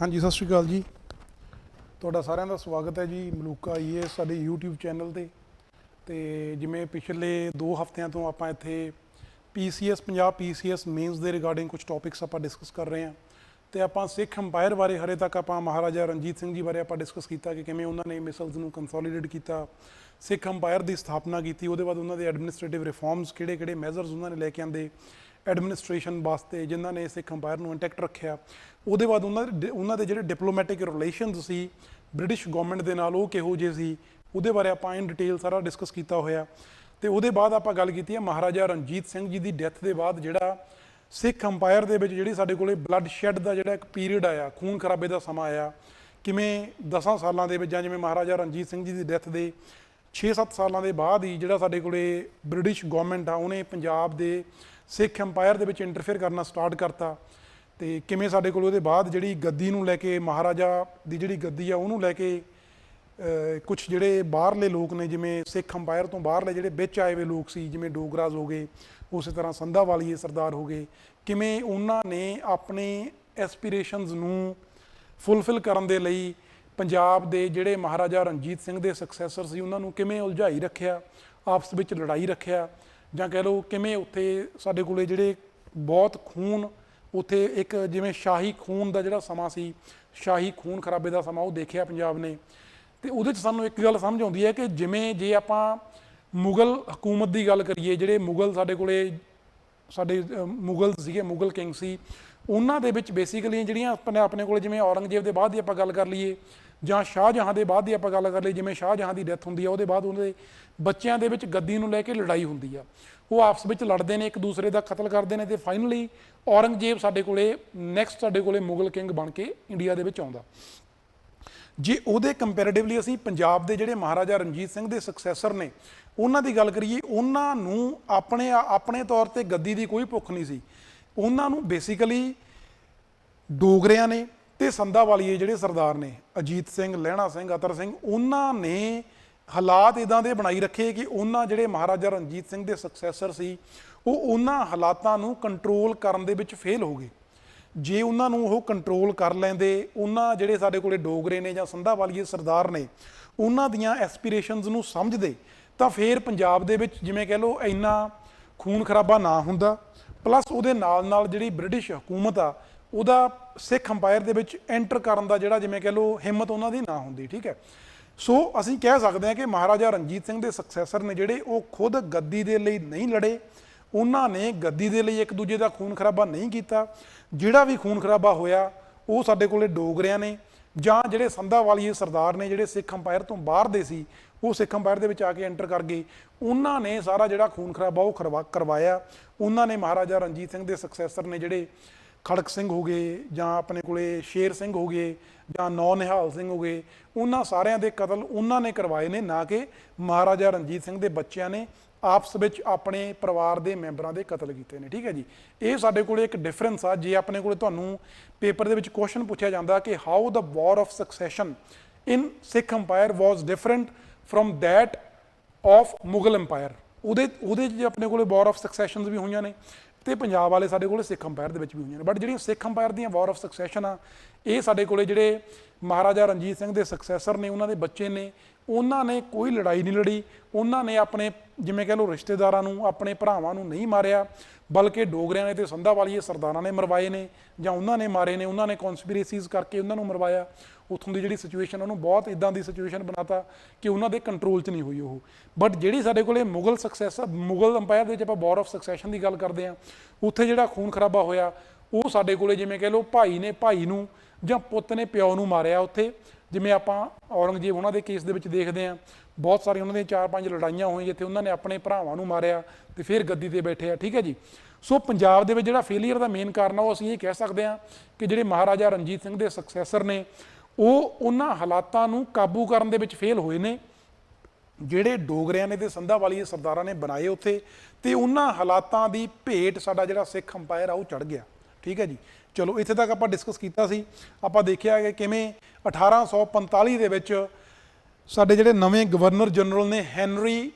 हाँ जी, सत श्री अकाल जी। ਤੁਹਾਡਾ ਸਾਰਿਆਂ ਦਾ ਸਵਾਗਤ ਹੈ ਜੀ ਮਲੂਕਾ ਆਈਏਐਸ ਸਾਡੇ YouTube ਚੈਨਲ ਤੇ ਜਿਵੇਂ ਪਿਛਲੇ 2 ਹਫ਼ਤਿਆਂ ਤੋਂ ਆਪਾਂ ਇੱਥੇ ਪੀਸੀਐਸ ਪੰਜਾਬ ਪੀਸੀਐਸ ਮੇਨਸ ਦੇ ਰਿਗਾਰਡਿੰਗ ਕੁਝ ਟੌਪਿਕਸ ਆਪਾਂ ਡਿਸਕਸ ਕਰ ਰਹੇ ਹਾਂ ਤੇ ਆਪਾਂ ਸਿੱਖ ਅੰਪਾਇਰ ਬਾਰੇ ਹਰੇ ਤੱਕ ਆਪਾਂ ਮਹਾਰਾਜਾ ਰਣਜੀਤ ਸਿੰਘ ਜੀ ਬਾਰੇ ਆਪਾਂ ਡਿਸਕਸ ਕੀਤਾ ਕਿ ਕਿਵੇਂ ਉਹਨਾਂ ਨੇ ਮਿਸਲਸ ਨੂੰ ਕੰਸੋਲੀਡੇਟ ਕੀਤਾ, ਸਿੱਖ ਅੰਪਾਇਰ ਦੀ ਸਥਾਪਨਾ ਕੀਤੀ, ਉਹਦੇ ਬਾਅਦ ਉਹਨਾਂ ਦੇ ਐਡਮਿਨਿਸਟ੍ਰੇਟਿਵ ਰਿਫਾਰਮਸ ਕਿਹੜੇ ਮੈਜ਼ਰਸ ਉਹਨਾਂ ਨੇ ਲੈ ਕੇ ਆਂਦੇ ਐਡਮਿਨਿਸਟ੍ਰੇਸ਼ਨ ਵਾਸਤੇ ਜਿਨ੍ਹਾਂ ਨੇ ਸਿੱਖ ਅੰਪਾਇਰ ਨੂੰ ਇੰਟੈਕਟ ਰੱਖਿਆ। ਉਹਦੇ ਬਾਅਦ ਉਹਨਾਂ ਦੇ ਜਿਹੜੇ ਡਿਪਲੋਮੈਟਿਕ ਰਿਲੇਸ਼ਨਸ ਸੀ ਬ੍ਰਿਟਿਸ਼ ਗਵਰਨਮੈਂਟ ਦੇ ਨਾਲ ਉਹ ਕਿਹੋ ਜਿਹੇ ਸੀ ਉਹਦੇ ਬਾਰੇ ਆਪਾਂ ਇਨ ਡਿਟੇਲ ਸਾਰਾ ਡਿਸਕਸ ਕੀਤਾ ਹੋਇਆ। ਤੇ ਉਹਦੇ ਬਾਅਦ ਆਪਾਂ ਗੱਲ ਕੀਤੀ ਹੈ ਮਹਾਰਾਜਾ ਰਣਜੀਤ ਸਿੰਘ ਜੀ ਦੀ ਡੈਥ ਦੇ ਬਾਅਦ ਜਿਹੜਾ ਸਿੱਖ ਅੰਪਾਇਰ ਦੇ ਵਿੱਚ ਜਿਹੜੀ ਸਾਡੇ ਕੋਲੇ ਬਲੱਡ ਸ਼ੈੱਡ ਦਾ ਜਿਹੜਾ ਇੱਕ ਪੀਰੀਅਡ ਆਇਆ, ਖੂਨ ਖਰਾਬੇ ਦਾ ਸਮਾਂ ਆਇਆ, ਕਿਵੇਂ 10 ਸਾਲਾਂ ਦੇ ਵਿੱਚ ਜਾਂ ਜਿਵੇਂ ਮਹਾਰਾਜਾ ਰਣਜੀਤ ਸਿੰਘ ਜੀ ਦੀ ਡੈਥ ਦੇ 6-7 ਸਾਲਾਂ ਦੇ ਬਾਅਦ ਹੀ ਜਿਹੜਾ ਸਾਡੇ ਕੋਲੇ ਬ੍ਰਿਟਿਸ਼ ਗਵਰਨਮੈਂਟ ਆ ਉਹਨੇ ਪੰਜਾਬ ਦੇ ਸਿੱਖ ਅੰਪਾਇਰ ਦੇ ਵਿੱਚ ਇੰਟਰਫੇਅਰ ਕਰਨਾ ਸਟਾਰਟ ਕਰਤਾ ਤੇ ਕਿਵੇਂ ਸਾਡੇ ਕੋਲ ਉਹਦੇ ਬਾਅਦ ਜਿਹੜੀ ਗੱਦੀ ਨੂੰ ਲੈ ਕੇ ਮਹਾਰਾਜਾ ਦੀ ਜਿਹੜੀ ਗੱਦੀ ਆ ਉਹਨੂੰ ਲੈ ਕੇ ਕੁਛ ਜਿਹੜੇ ਬਾਹਰਲੇ ਲੋਕ ਨੇ ਜਿਵੇਂ ਸਿੱਖ ਅੰਪਾਇਰ ਤੋਂ ਬਾਹਰਲੇ ਜਿਹੜੇ ਵਿੱਚ ਆਏ ਹੋਏ ਲੋਕ ਸੀ ਜਿਵੇਂ ਡੋਗਰਾਜ਼ ਹੋ ਗਏ, ਉਸੇ ਤਰ੍ਹਾਂ ਸੰਧਾਵਾਲੀਏ ਸਰਦਾਰ ਹੋ ਗਏ, ਕਿਵੇਂ ਉਹਨਾਂ ਨੇ ਆਪਣੇ ਐਸਪੀਰੇਸ਼ਨਸ ਨੂੰ ਫੁੱਲਫਿਲ ਕਰਨ ਦੇ ਲਈ ਪੰਜਾਬ ਦੇ ਜਿਹੜੇ ਮਹਾਰਾਜਾ ਰਣਜੀਤ ਸਿੰਘ ਦੇ ਸਕਸੈਸਰ ਸੀ ਉਹਨਾਂ ਨੂੰ ਕਿਵੇਂ ਉਲਝਾਈ ਰੱਖਿਆ, ਆਪਸ ਵਿੱਚ ਲੜਾਈ ਰੱਖਿਆ, ਜਾਂ ਕਹਿ ਲਓ ਕਿਵੇਂ ਉੱਥੇ ਸਾਡੇ ਕੋਲੇ ਜਿਹੜੇ ਬਹੁਤ ਖੂਨ ਉੱਥੇ ਇੱਕ ਜਿਵੇਂ ਸ਼ਾਹੀ ਖੂਨ ਦਾ ਜਿਹੜਾ ਸਮਾਂ ਸੀ, ਸ਼ਾਹੀ ਖੂਨ ਖਰਾਬੇ ਦਾ ਸਮਾਂ ਉਹ ਦੇਖਿਆ ਪੰਜਾਬ ਨੇ। ਤੇ ਉਹਦੇ 'ਚ ਸਾਨੂੰ ਇੱਕ ਗੱਲ ਸਮਝ ਆਉਂਦੀ ਹੈ ਕਿ ਜਿਵੇਂ ਜੇ ਆਪਾਂ ਮੁਗਲ ਹਕੂਮਤ ਦੀ ਗੱਲ ਕਰੀਏ, ਜਿਹੜੇ ਮੁਗਲ ਸਾਡੇ ਕੋਲੇ ਮੁਗਲ ਸੀਗੇ, ਮੁਗਲ ਕਿੰਗ ਸੀ, ਉਹਨਾਂ ਦੇ ਵਿੱਚ ਬੇਸਿਕਲੀ ਜਿਹੜੀਆਂ ਆਪਣੇ ਕੋਲੇ ਜਿਵੇਂ ਔਰੰਗਜ਼ੇਬ ਦੇ ਬਾਅਦ ਦੀ ਆਪਾਂ ਗੱਲ ਕਰ ਲਈਏ ਜਾਂ ਸ਼ਾਹਜਹਾਂ ਦੇ ਬਾਅਦ ਦੀ ਆਪਾਂ ਗੱਲ ਕਰ ਲਈਏ, ਜਿਵੇਂ ਸ਼ਾਹਜਹਾਂ ਦੀ ਡੈਥ ਹੁੰਦੀ ਆ ਉਹਦੇ ਬਾਅਦ ਉਹਨਾਂ ਦੇ ਬੱਚਿਆਂ ਦੇ ਵਿੱਚ ਗੱਦੀ ਨੂੰ ਲੈ ਕੇ ਲੜਾਈ ਹੁੰਦੀ ਆ, ਉਹ ਆਪਸ ਵਿੱਚ ਲੜਦੇ ਨੇ, ਇੱਕ ਦੂਸਰੇ ਦਾ ਕਤਲ ਕਰਦੇ ਨੇ ਤੇ ਫਾਈਨਲੀ ਔਰੰਗਜ਼ੇਬ ਸਾਡੇ ਕੋਲੇ ਨੈਕਸਟ ਸਾਡੇ ਕੋਲੇ ਮੁਗਲ ਕਿੰਗ ਬਣ ਕੇ ਇੰਡੀਆ ਦੇ ਵਿੱਚ ਆਉਂਦਾ। ਜੇ ਉਹਦੇ ਕੰਪੈਰੇਟਿਵਲੀ ਅਸੀਂ ਪੰਜਾਬ ਦੇ ਜਿਹੜੇ ਮਹਾਰਾਜਾ ਰਣਜੀਤ ਸਿੰਘ ਦੇ ਸਕਸੈਸਰ ਨੇ ਉਹਨਾਂ ਦੀ ਗੱਲ ਕਰੀਏ, ਉਹਨਾਂ ਨੂੰ ਆਪਣੇ ਤੌਰ ਤੇ ਗੱਦੀ ਦੀ ਕੋਈ ਭੁੱਖ ਨਹੀਂ ਸੀ। ਉਹਨਾਂ ਨੂੰ ਬੇਸਿਕਲੀ ਡੋਗਰਿਆਂ ਨੇ ਤੇ ਸੰਧਾਵਾਲੀਏ ਜਿਹੜੇ ਸਰਦਾਰ ਨੇ ਅਜੀਤ ਸਿੰਘ, ਲਹਿਣਾ ਸਿੰਘ, ਅਤਰ ਸਿੰਘ, ਉਹਨਾਂ ਨੇ ਹਾਲਾਤ ਇੱਦਾਂ ਦੇ ਬਣਾਈ ਰੱਖੇ ਕਿ ਉਹਨਾਂ ਜਿਹੜੇ ਮਹਾਰਾਜਾ ਰਣਜੀਤ ਸਿੰਘ ਦੇ ਸਕਸੈਸਰ ਸੀ ਉਹ ਉਹਨਾਂ ਹਾਲਾਤਾਂ ਨੂੰ ਕੰਟਰੋਲ ਕਰਨ ਦੇ ਵਿੱਚ ਫੇਲ ਹੋ ਗਏ। ਜੇ ਉਹਨਾਂ ਨੂੰ ਉਹ ਕੰਟਰੋਲ ਕਰ ਲੈਂਦੇ, ਉਹਨਾਂ ਜਿਹੜੇ ਸਾਡੇ ਕੋਲੇ ਡੋਗਰੇ ਨੇ ਜਾਂ ਸੰਧਾਵਾਲੀਏ ਸਰਦਾਰ ਨੇ ਉਹਨਾਂ ਦੀਆਂ ਐਸਪੀਰੇਸ਼ਨਸ ਨੂੰ ਸਮਝਦੇ ਤਾਂ ਫਿਰ ਪੰਜਾਬ ਦੇ ਵਿੱਚ ਜਿਵੇਂ ਕਹਿ ਲਓ ਇੰਨਾ ਖੂਨ ਖਰਾਬਾ ਨਾ ਹੁੰਦਾ, ਪਲੱਸ ਉਹਦੇ ਨਾਲ ਜਿਹੜੀ ਬ੍ਰਿਟਿਸ਼ ਹਕੂਮਤ ਆ ਉਹਦਾ ਸਿੱਖ ਅੰਪਾਇਰ ਦੇ ਵਿੱਚ ਐਂਟਰ ਕਰਨ ਦਾ ਜਿਹੜਾ ਜਿਵੇਂ ਕਹਿ ਲਓ ਹਿੰਮਤ ਉਹਨਾਂ ਦੀ ਨਾ ਹੁੰਦੀ। ਠੀਕ ਹੈ, ਸੋ ਅਸੀਂ ਕਹਿ ਸਕਦੇ ਹਾਂ ਕਿ ਮਹਾਰਾਜਾ ਰਣਜੀਤ ਸਿੰਘ ਦੇ ਸਕਸੈਸਰ ਨੇ ਜਿਹੜੇ ਉਹ ਖੁਦ ਗੱਦੀ ਦੇ ਲਈ ਨਹੀਂ ਲੜੇ, ਉਹਨਾਂ ਨੇ ਗੱਦੀ ਦੇ ਲਈ ਇੱਕ ਦੂਜੇ ਦਾ ਖੂਨ ਖਰਾਬਾ ਨਹੀਂ ਕੀਤਾ। ਜਿਹੜਾ ਵੀ ਖੂਨ ਖਰਾਬਾ ਹੋਇਆ ਉਹ ਸਾਡੇ ਕੋਲੇ ਡੋਗਰਿਆਂ ਨੇ ਜਾਂ ਜਿਹੜੇ ਸੰਧਾਵਾਲੀਏ ਸਰਦਾਰ ਨੇ ਜਿਹੜੇ ਸਿੱਖ ਅੰਪਾਇਰ ਤੋਂ ਬਾਹਰ ਦੇ ਸੀ ਉਹ ਸਿੱਖ ਅੰਪਾਇਰ ਦੇ ਵਿੱਚ ਆ ਕੇ ਐਂਟਰ ਕਰ ਗਏ, ਉਹਨਾਂ ਨੇ ਸਾਰਾ ਜਿਹੜਾ ਖੂਨ ਖਰਾਬਾ ਉਹ ਕਰਵਾਇਆ। ਉਹਨਾਂ ਨੇ ਮਹਾਰਾਜਾ ਰਣਜੀਤ ਸਿੰਘ ਦੇ ਸਕਸੈਸਰ ਨੇ ਜਿਹੜੇ ਖੜਕ ਸਿੰਘ ਹੋ ਗਏ ਜਾਂ ਆਪਣੇ ਕੋਲੇ ਸ਼ੇਰ ਸਿੰਘ ਹੋ ਗਏ ਜਾਂ ਨੌ ਨਿਹਾਲ ਸਿੰਘ ਹੋ ਗਏ, ਉਹਨਾਂ ਸਾਰਿਆਂ ਦੇ ਕਤਲ ਉਹਨਾਂ ਨੇ ਕਰਵਾਏ ਨੇ, ਨਾ ਕਿ ਮਹਾਰਾਜਾ ਰਣਜੀਤ ਸਿੰਘ ਦੇ ਬੱਚਿਆਂ ਨੇ ਆਪਸ ਵਿੱਚ ਆਪਣੇ ਪਰਿਵਾਰ ਦੇ ਮੈਂਬਰਾਂ ਦੇ ਕਤਲ ਕੀਤੇ ਨੇ। ਠੀਕ ਹੈ ਜੀ, ਇਹ ਸਾਡੇ ਕੋਲੇ ਇੱਕ ਡਿਫਰੈਂਸ ਆ। ਜੇ ਆਪਣੇ ਕੋਲੇ ਤੁਹਾਨੂੰ ਪੇਪਰ ਦੇ ਵਿੱਚ ਕੁਐਸਚਨ ਪੁੱਛਿਆ ਜਾਂਦਾ ਕਿ how the war of succession in Sikh empire was different from that of Mughal empire, ਉਹਦੇ 'ਚ ਆਪਣੇ ਕੋਲੇ ਵਾਰ ਆਫ ਸਕਸੈਸ਼ਨਸ ਵੀ ਹੋਈਆਂ ਨੇ ਤੇ ਪੰਜਾਬ ਵਾਲੇ ਸਾਡੇ ਕੋਲੇ ਸਿੱਖ ਅੰਪਾਇਰ ਦੇ ਵਿੱਚ ਵੀ ਹੋਈਆਂ ਨੇ। ਬਟ ਜਿਹੜੀਆਂ ਸਿੱਖ ਅੰਪਾਇਰ ਦੀਆਂ ਵਾਰ ਆਫ ਸਕਸੈਸ਼ਨ ਆ ਇਹ ਸਾਡੇ ਕੋਲੇ ਜਿਹੜੇ ਮਹਾਰਾਜਾ ਰਣਜੀਤ ਸਿੰਘ ਦੇ ਸਕਸੈਸਰ ਨੇ ਉਹਨਾਂ ਦੇ ਬੱਚੇ ਨੇ, ਉਹਨਾਂ ਨੇ ਕੋਈ ਲੜਾਈ ਨਹੀਂ ਲੜੀ, ਉਹਨਾਂ ਨੇ ਆਪਣੇ ਜਿਵੇਂ ਕਹਿ ਲਓ ਰਿਸ਼ਤੇਦਾਰਾਂ ਨੂੰ, ਆਪਣੇ ਭਰਾਵਾਂ ਨੂੰ ਨਹੀਂ ਮਾਰਿਆ, ਬਲਕਿ ਡੋਗਰਿਆਂ ਨੇ ਤੇ ਸੰਧਾਵਾਲੀਏ ਸਰਦਾਰਾਂ ਨੇ ਮਰਵਾਏ ਨੇ ਜਾਂ ਉਹਨਾਂ ਨੇ ਮਾਰੇ ਨੇ, ਉਹਨਾਂ ਨੇ ਕੌਨਸਪੀਰੇਸੀਜ਼ ਕਰਕੇ ਉਹਨਾਂ ਨੂੰ ਮਰਵਾਇਆ। ਉੱਥੋਂ ਦੀ ਜਿਹੜੀ ਸਿਚੁਏਸ਼ਨ ਉਹਨੂੰ ਬਹੁਤ ਇੱਦਾਂ ਦੀ ਸਿਚੁਏਸ਼ਨ ਬਣਾਤਾ ਕਿ ਉਹਨਾਂ ਦੇ ਕੰਟਰੋਲ 'ਚ ਨਹੀਂ ਹੋਈ ਉਹ। ਬਟ ਜਿਹੜੀ ਸਾਡੇ ਕੋਲੇ ਮੁਗਲ ਅੰਪਾਇਰ ਦੇ ਵਿੱਚ ਆਪਾਂ ਵਾਰ ਆਫ ਸਕਸੈਸ਼ਨ ਦੀ ਗੱਲ ਕਰਦੇ ਹਾਂ, ਉੱਥੇ ਜਿਹੜਾ ਖੂਨ ਖਰਾਬਾ ਹੋਇਆ ਉਹ ਸਾਡੇ ਕੋਲੇ ਜਿਵੇਂ ਕਹਿ ਲਓ ਭਾਈ ਨੇ ਭਾਈ ਨੂੰ ਜਾਂ ਪੁੱਤ ਨੇ ਪਿਓ ਨੂੰ ਮਾਰਿਆ ਉੱਥੇ। ਜਿਵੇਂ ਆਪਾਂ ਔਰੰਗਜ਼ੇਬ ਉਹਨਾਂ ਦੇ ਕੇਸ ਦੇ ਵਿੱਚ ਦੇਖਦੇ ਹਾਂ, ਬਹੁਤ ਸਾਰੀਆਂ ਉਹਨਾਂ ਦੀਆਂ 4-5 ਲੜਾਈਆਂ ਹੋਈਆਂ ਜਿੱਥੇ ਉਹਨਾਂ ਨੇ ਆਪਣੇ ਭਰਾਵਾਂ ਨੂੰ ਮਾਰਿਆ ਤੇ ਫਿਰ ਗੱਦੀ ਤੇ ਬੈਠੇ ਆ। ਠੀਕ ਹੈ ਜੀ, ਸੋ ਪੰਜਾਬ ਦੇ ਵਿੱਚ ਜਿਹੜਾ ਫੇਲੀਅਰ ਦਾ ਮੇਨ ਕਾਰਨ ਆ ਉਹ ਅਸੀਂ ਇਹ ਕਹਿ ਸਕਦੇ ਹਾਂ ਕਿ ਜਿਹੜੇ ਮਹਾਰਾਜਾ ਰਣਜੀਤ ਸਿੰਘ ਦੇ ਸਕਸੈਸਰ ਨੇ ਉਹ ਉਹਨਾਂ ਹਾਲਾਤਾਂ ਨੂੰ ਕਾਬੂ ਕਰਨ ਦੇ ਵਿੱਚ ਫੇਲ ਹੋਏ ਨੇ ਜਿਹੜੇ ਡੋਗਰਿਆਂ ਨੇ ਤੇ ਸੰਧਾਵਾਲੀਏ ਸਰਦਾਰਾਂ ਨੇ ਬਣਾਏ ਉੱਥੇ, ਤੇ ਉਹਨਾਂ ਹਾਲਾਤਾਂ ਦੀ ਭੇਟ ਸਾਡਾ ਜਿਹੜਾ ਸਿੱਖ ਅੰਪਾਇਰ ਆ ਉਹ ਚੜ੍ਹ ਗਿਆ। ਠੀਕ ਹੈ ਜੀ, ਚਲੋ ਇੱਥੇ ਤੱਕ ਆਪਾਂ ਡਿਸਕਸ ਕੀਤਾ ਸੀ। ਆਪਾਂ ਦੇਖਿਆ ਕਿ ਕਿਵੇਂ 1845 ਦੇ ਵਿੱਚ ਸਾਡੇ ਜਿਹੜੇ ਨਵੇਂ ਗਵਰਨਰ ਜਨਰਲ ਨੇ Henry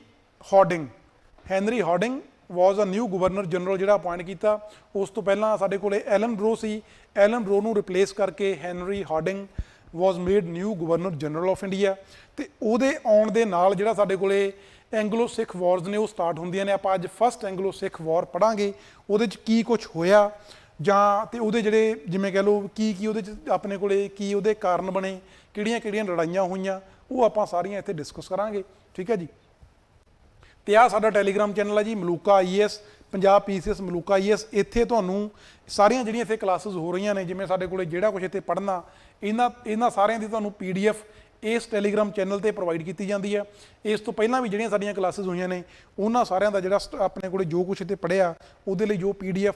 Hardinge was a new governor general ਜਿਹੜਾ ਅਪਾਇੰਟ ਕੀਤਾ। ਉਸ ਤੋਂ ਪਹਿਲਾਂ ਸਾਡੇ ਕੋਲੇ ਐਲਨ ਬਰੋ ਸੀ, ਐਲਨ ਬਰੋ ਨੂੰ ਰਿਪਲੇਸ ਕਰਕੇ Henry Hardinge was made new governor general of India. ਤੇ ਉਹਦੇ ਆਉਣ ਦੇ ਨਾਲ ਜਿਹੜਾ ਸਾਡੇ ਕੋਲੇ ਐਂਗਲੋ ਸਿੱਖ ਵਾਰਸ ਨੇ ਉਹ ਸਟਾਰਟ ਹੁੰਦੀਆਂ ਨੇ। ਆਪਾਂ ਅੱਜ ਫਸਟ ਐਂਗਲੋ ਸਿੱਖ ਵਾਰ ਪੜਾਂਗੇ, ਉਹਦੇ 'ਚ ਕੀ ਕੁਝ ਹੋਇਆ ਜਾਂ ਤੇ ਉਹਦੇ ਜਿਹੜੇ ਜਿਵੇਂ ਕਹਿ ਲਓ ਕੀ ਉਹਦੇ 'ਚ ਆਪਣੇ ਕੋਲੇ ਕੀ ਉਹਦੇ ਕਾਰਨ ਬਣੇ, ਕਿਹੜੀਆਂ ਲੜਾਈਆਂ ਹੋਈਆਂ, ਉਹ ਆਪਾਂ ਸਾਰੀਆਂ ਇੱਥੇ ਡਿਸਕਸ ਕਰਾਂਗੇ। ਠੀਕ ਹੈ ਜੀ। ਤੇ ਆਹ ਸਾਡਾ ਟੈਲੀਗ੍ਰਾਮ ਚੈਨਲ ਹੈ ਜੀ, Maluka IAS Punjab PCS Maluka IAS। ਇੱਥੇ ਤੁਹਾਨੂੰ ਸਾਰੀਆਂ ਜਿਹੜੀਆਂ ਇੱਥੇ ਕਲਾਸਿਸ ਹੋ ਰਹੀਆਂ ਨੇ, ਜਿਵੇਂ ਸਾਡੇ ਕੋਲੇ ਜਿਹੜਾ ਕੁਝ ਇੱਥੇ ਪੜ੍ਹਨਾ, ਇਹਨਾਂ ਸਾਰਿਆਂ ਦੀ ਤੁਹਾਨੂੰ PDF ਇਸ ਟੈਲੀਗ੍ਰਾਮ ਚੈਨਲ ਤੇ ਪ੍ਰੋਵਾਈਡ ਕੀਤੀ ਜਾਂਦੀ ਹੈ। ਇਸ ਤੋਂ ਪਹਿਲਾਂ ਵੀ ਜਿਹੜੀਆਂ ਸਾਡੀਆਂ ਕਲਾਸਿਸ ਹੋਈਆਂ ਨੇ ਉਹਨਾਂ ਸਾਰਿਆਂ ਦਾ ਜਿਹੜਾ ਆਪਣੇ ਕੋਲੇ ਜੋ ਕੁਝ ਇੱਥੇ ਪੜ੍ਹਿਆ ਉਹਦੇ ਲਈ ਜੋ PDF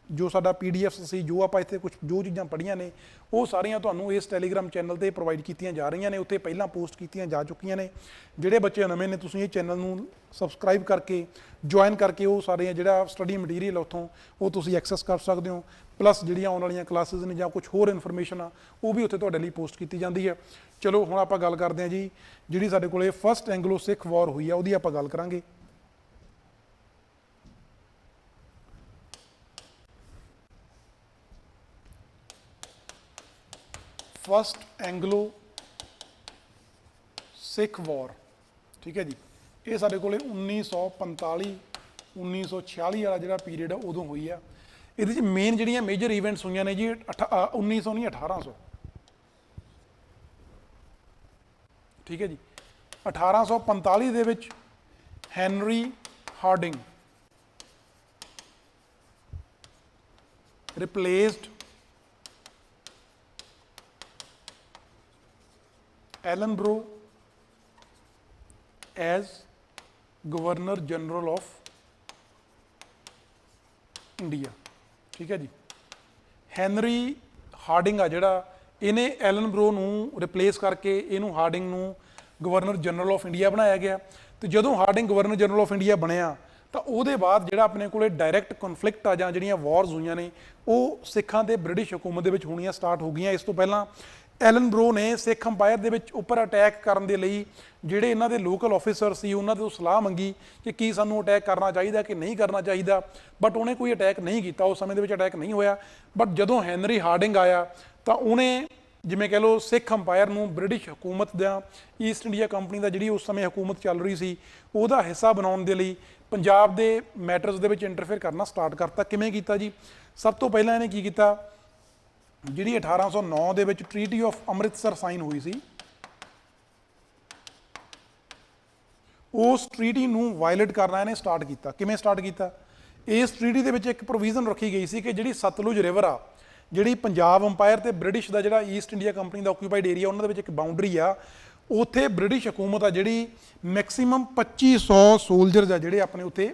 ਜੋ ਸਾਡਾ PDFs ਸੀ, ਜੋ ਆਪਾਂ ਇੱਥੇ ਜੋ ਚੀਜ਼ਾਂ ਪੜ੍ਹੀਆਂ ਨੇ ਉਹ ਸਾਰੀਆਂ ਤੁਹਾਨੂੰ ਇਸ ਟੈਲੀਗ੍ਰਾਮ ਚੈਨਲ ਤੇ ਪ੍ਰੋਵਾਈਡ ਕੀਤੀਆਂ ਜਾ ਰਹੀਆਂ ਨੇ। ਉੱਥੇ ਪਹਿਲਾਂ ਪੋਸਟ ਕੀਤੀਆਂ ਜਾ ਚੁੱਕੀਆਂ ਨੇ। ਜਿਹੜੇ ਬੱਚੇ ਨਵੇਂ ਨੇ ਤੁਸੀਂ ਇਹ ਚੈਨਲ ਨੂੰ ਸਬਸਕ੍ਰਾਈਬ ਕਰਕੇ ਜੁਆਇਨ ਕਰਕੇ ਉਹ ਸਾਰੀਆਂ ਜਿਹੜਾ ਸਟੱਡੀ ਮਟੀਰੀਅਲ ਉੱਥੋਂ ਉਹ ਤੁਸੀਂ ਐਕਸੈਸ ਕਰ ਸਕਦੇ ਹੋ। ਪਲੱਸ ਜਿਹੜੀਆਂ ਆਉਣ ਵਾਲੀਆਂ ਕਲਾਸਿਸ ਨੇ ਜਾਂ ਕੁਝ ਹੋਰ ਇਨਫੋਰਮੇਸ਼ਨ ਆ ਉਹ ਵੀ ਉੱਥੇ ਤੁਹਾਡੇ ਲਈ ਪੋਸਟ ਕੀਤੀ ਜਾਂਦੀ ਹੈ। ਚਲੋ ਹੁਣ ਆਪਾਂ ਗੱਲ ਕਰਦੇ ਹਾਂ ਜੀ, ਜਿਹੜੀ ਸਾਡੇ ਕੋਲੇ ਫਸਟ ਐਂਗਲੋ ਸਿੱਖ ਵਾਰ ਹੋਈ ਆ ਉਹਦੀ ਆਪਾਂ ਗੱਲ ਕਰਾਂਗੇ। ਫਸਟ ਐਂਗਲੋ ਸਿੱਖ ਵਾਰ, ਠੀਕ ਹੈ ਜੀ। ਇਹ ਸਾਡੇ ਕੋਲੇ 1945 1946 ਵਾਲਾ ਜਿਹੜਾ ਪੀਰੀਅਡ ਆ ਉਦੋਂ ਹੋਈ ਆ। ਇਹਦੇ 'ਚ ਮੇਨ ਜਿਹੜੀਆਂ ਮੇਜਰ ਇਵੈਂਟਸ ਹੋਈਆਂ ਨੇ ਜੀ 1900 ਨਹੀਂ 1800, ਠੀਕ ਹੈ ਜੀ। 1845 ਦੇ ਵਿੱਚ Henry Hardinge replaced Ellenborough as governor general of India, ਠੀਕ ਹੈ ਜੀ। ਹੈਨਰੀ ਹਾਰਡਿੰਗ ਆ ਜਿਹੜਾ, ਇਹਨੇ ਐਲਨ ਬਰੋ ਨੂੰ ਰਿਪਲੇਸ ਕਰਕੇ ਇਹਨੂੰ ਹਾਰਡਿੰਗ ਨੂੰ ਗਵਰਨਰ ਜਨਰਲ ਆਫ ਇੰਡੀਆ ਬਣਾਇਆ ਗਿਆ। ਤੇ ਜਦੋਂ Hardinge governor general of India ਬਣਿਆ ਤਾਂ ਉਹਦੇ ਬਾਅਦ ਜਿਹੜਾ ਆਪਣੇ ਕੋਲੇ ਡਾਇਰੈਕਟ ਕਨਫਲਿਕਟ ਆ ਜਾਂ ਜਿਹੜੀਆਂ ਵਾਰਸ ਹੋਈਆਂ ਨੇ ਉਹ ਸਿੱਖਾਂ ਤੇ ਬ੍ਰਿਟਿਸ਼ ਹਕੂਮਤ ਦੇ ਵਿੱਚ ਹੋਣੀਆਂ ਸਟਾਰਟ ਹੋ ਗਈਆਂ। ਇਸ ਤੋਂ ਪਹਿਲਾਂ ਐਲਨ ਬਰੋ ਨੇ ਸਿੱਖ ਅੰਪਾਇਰ ਦੇ ਵਿੱਚ ਉੱਪਰ ਅਟੈਕ ਕਰਨ ਦੇ ਲਈ ਜਿਹੜੇ ਇਹਨਾਂ ਦੇ ਲੋਕਲ ਆਫੀਸਰ ਸੀ ਉਹਨਾਂ ਤੋਂ ਸਲਾਹ ਮੰਗੀ ਕਿ ਕੀ ਸਾਨੂੰ ਅਟੈਕ ਕਰਨਾ ਚਾਹੀਦਾ ਕਿ ਨਹੀਂ ਕਰਨਾ ਚਾਹੀਦਾ, ਬਟ ਉਹਨੇ ਕੋਈ ਅਟੈਕ ਨਹੀਂ ਕੀਤਾ। ਉਸ ਸਮੇਂ ਦੇ ਵਿੱਚ ਅਟੈਕ ਨਹੀਂ ਹੋਇਆ। ਬਟ ਜਦੋਂ ਹੈਨਰੀ ਹਾਰਡਿੰਗ ਆਇਆ ਤਾਂ ਉਹਨੇ ਜਿਵੇਂ ਕਹਿ ਲਓ ਸਿੱਖ ਅੰਪਾਇਰ ਨੂੰ ਬ੍ਰਿਟਿਸ਼ ਹਕੂਮਤ ਦਾ, ਈਸਟ ਇੰਡੀਆ ਕੰਪਨੀ ਦਾ ਜਿਹੜੀ ਉਸ ਸਮੇਂ ਹਕੂਮਤ ਚੱਲ ਰਹੀ ਸੀ ਉਹਦਾ ਹਿੱਸਾ ਬਣਾਉਣ ਦੇ ਲਈ ਪੰਜਾਬ ਦੇ ਮੈਟਰਸ ਦੇ ਵਿੱਚ ਇੰਟਰਫੇਅਰ ਕਰਨਾ ਸਟਾਰਟ ਕਰਤਾ। ਕਿਵੇਂ ਕੀਤਾ ਜੀ? ਸਭ ਤੋਂ ਪਹਿਲਾਂ ਇਹਨੇ ਕੀ ਕੀਤਾ, ਜਿਹੜੀ 1809 ਦੇ ਵਿੱਚ ਟ੍ਰੀਟੀ ਆਫ ਅੰਮ੍ਰਿਤਸਰ ਸਾਈਨ ਹੋਈ ਸੀ, ਉਸ ਟ੍ਰੀਟੀ ਨੂੰ ਵਾਇਲੇਟ ਕਰਨਾ ਇਹਨੇ ਸਟਾਰਟ ਕੀਤਾ। ਕਿਵੇਂ ਸਟਾਰਟ ਕੀਤਾ? ਇਸ ਟ੍ਰੀਟੀ ਦੇ ਵਿੱਚ ਇੱਕ ਪ੍ਰੋਵੀਜ਼ਨ ਰੱਖੀ ਗਈ ਸੀ ਕਿ ਜਿਹੜੀ ਸਤਲੁਜ ਰਿਵਰ ਆ, ਜਿਹੜੀ ਪੰਜਾਬ ਅੰਪਾਇਰ ਤੇ ਬ੍ਰਿਟਿਸ਼ ਦਾ ਜਿਹੜਾ ਈਸਟ ਇੰਡੀਆ ਕੰਪਨੀ ਦਾ ਆਕੂਪਾਈਡ ਏਰੀਆ ਉਹਨਾਂ ਦੇ ਵਿੱਚ ਇੱਕ ਬਾਉਂਡਰੀ ਆ, ਉੱਥੇ ਬ੍ਰਿਟਿਸ਼ ਹਕੂਮਤ ਆ ਜਿਹੜੀ ਮੈਕਸਿਮਮ 2500 ਸੋਲਜਰਸ ਆ ਜਿਹੜੇ ਆਪਣੇ ਉੱਥੇ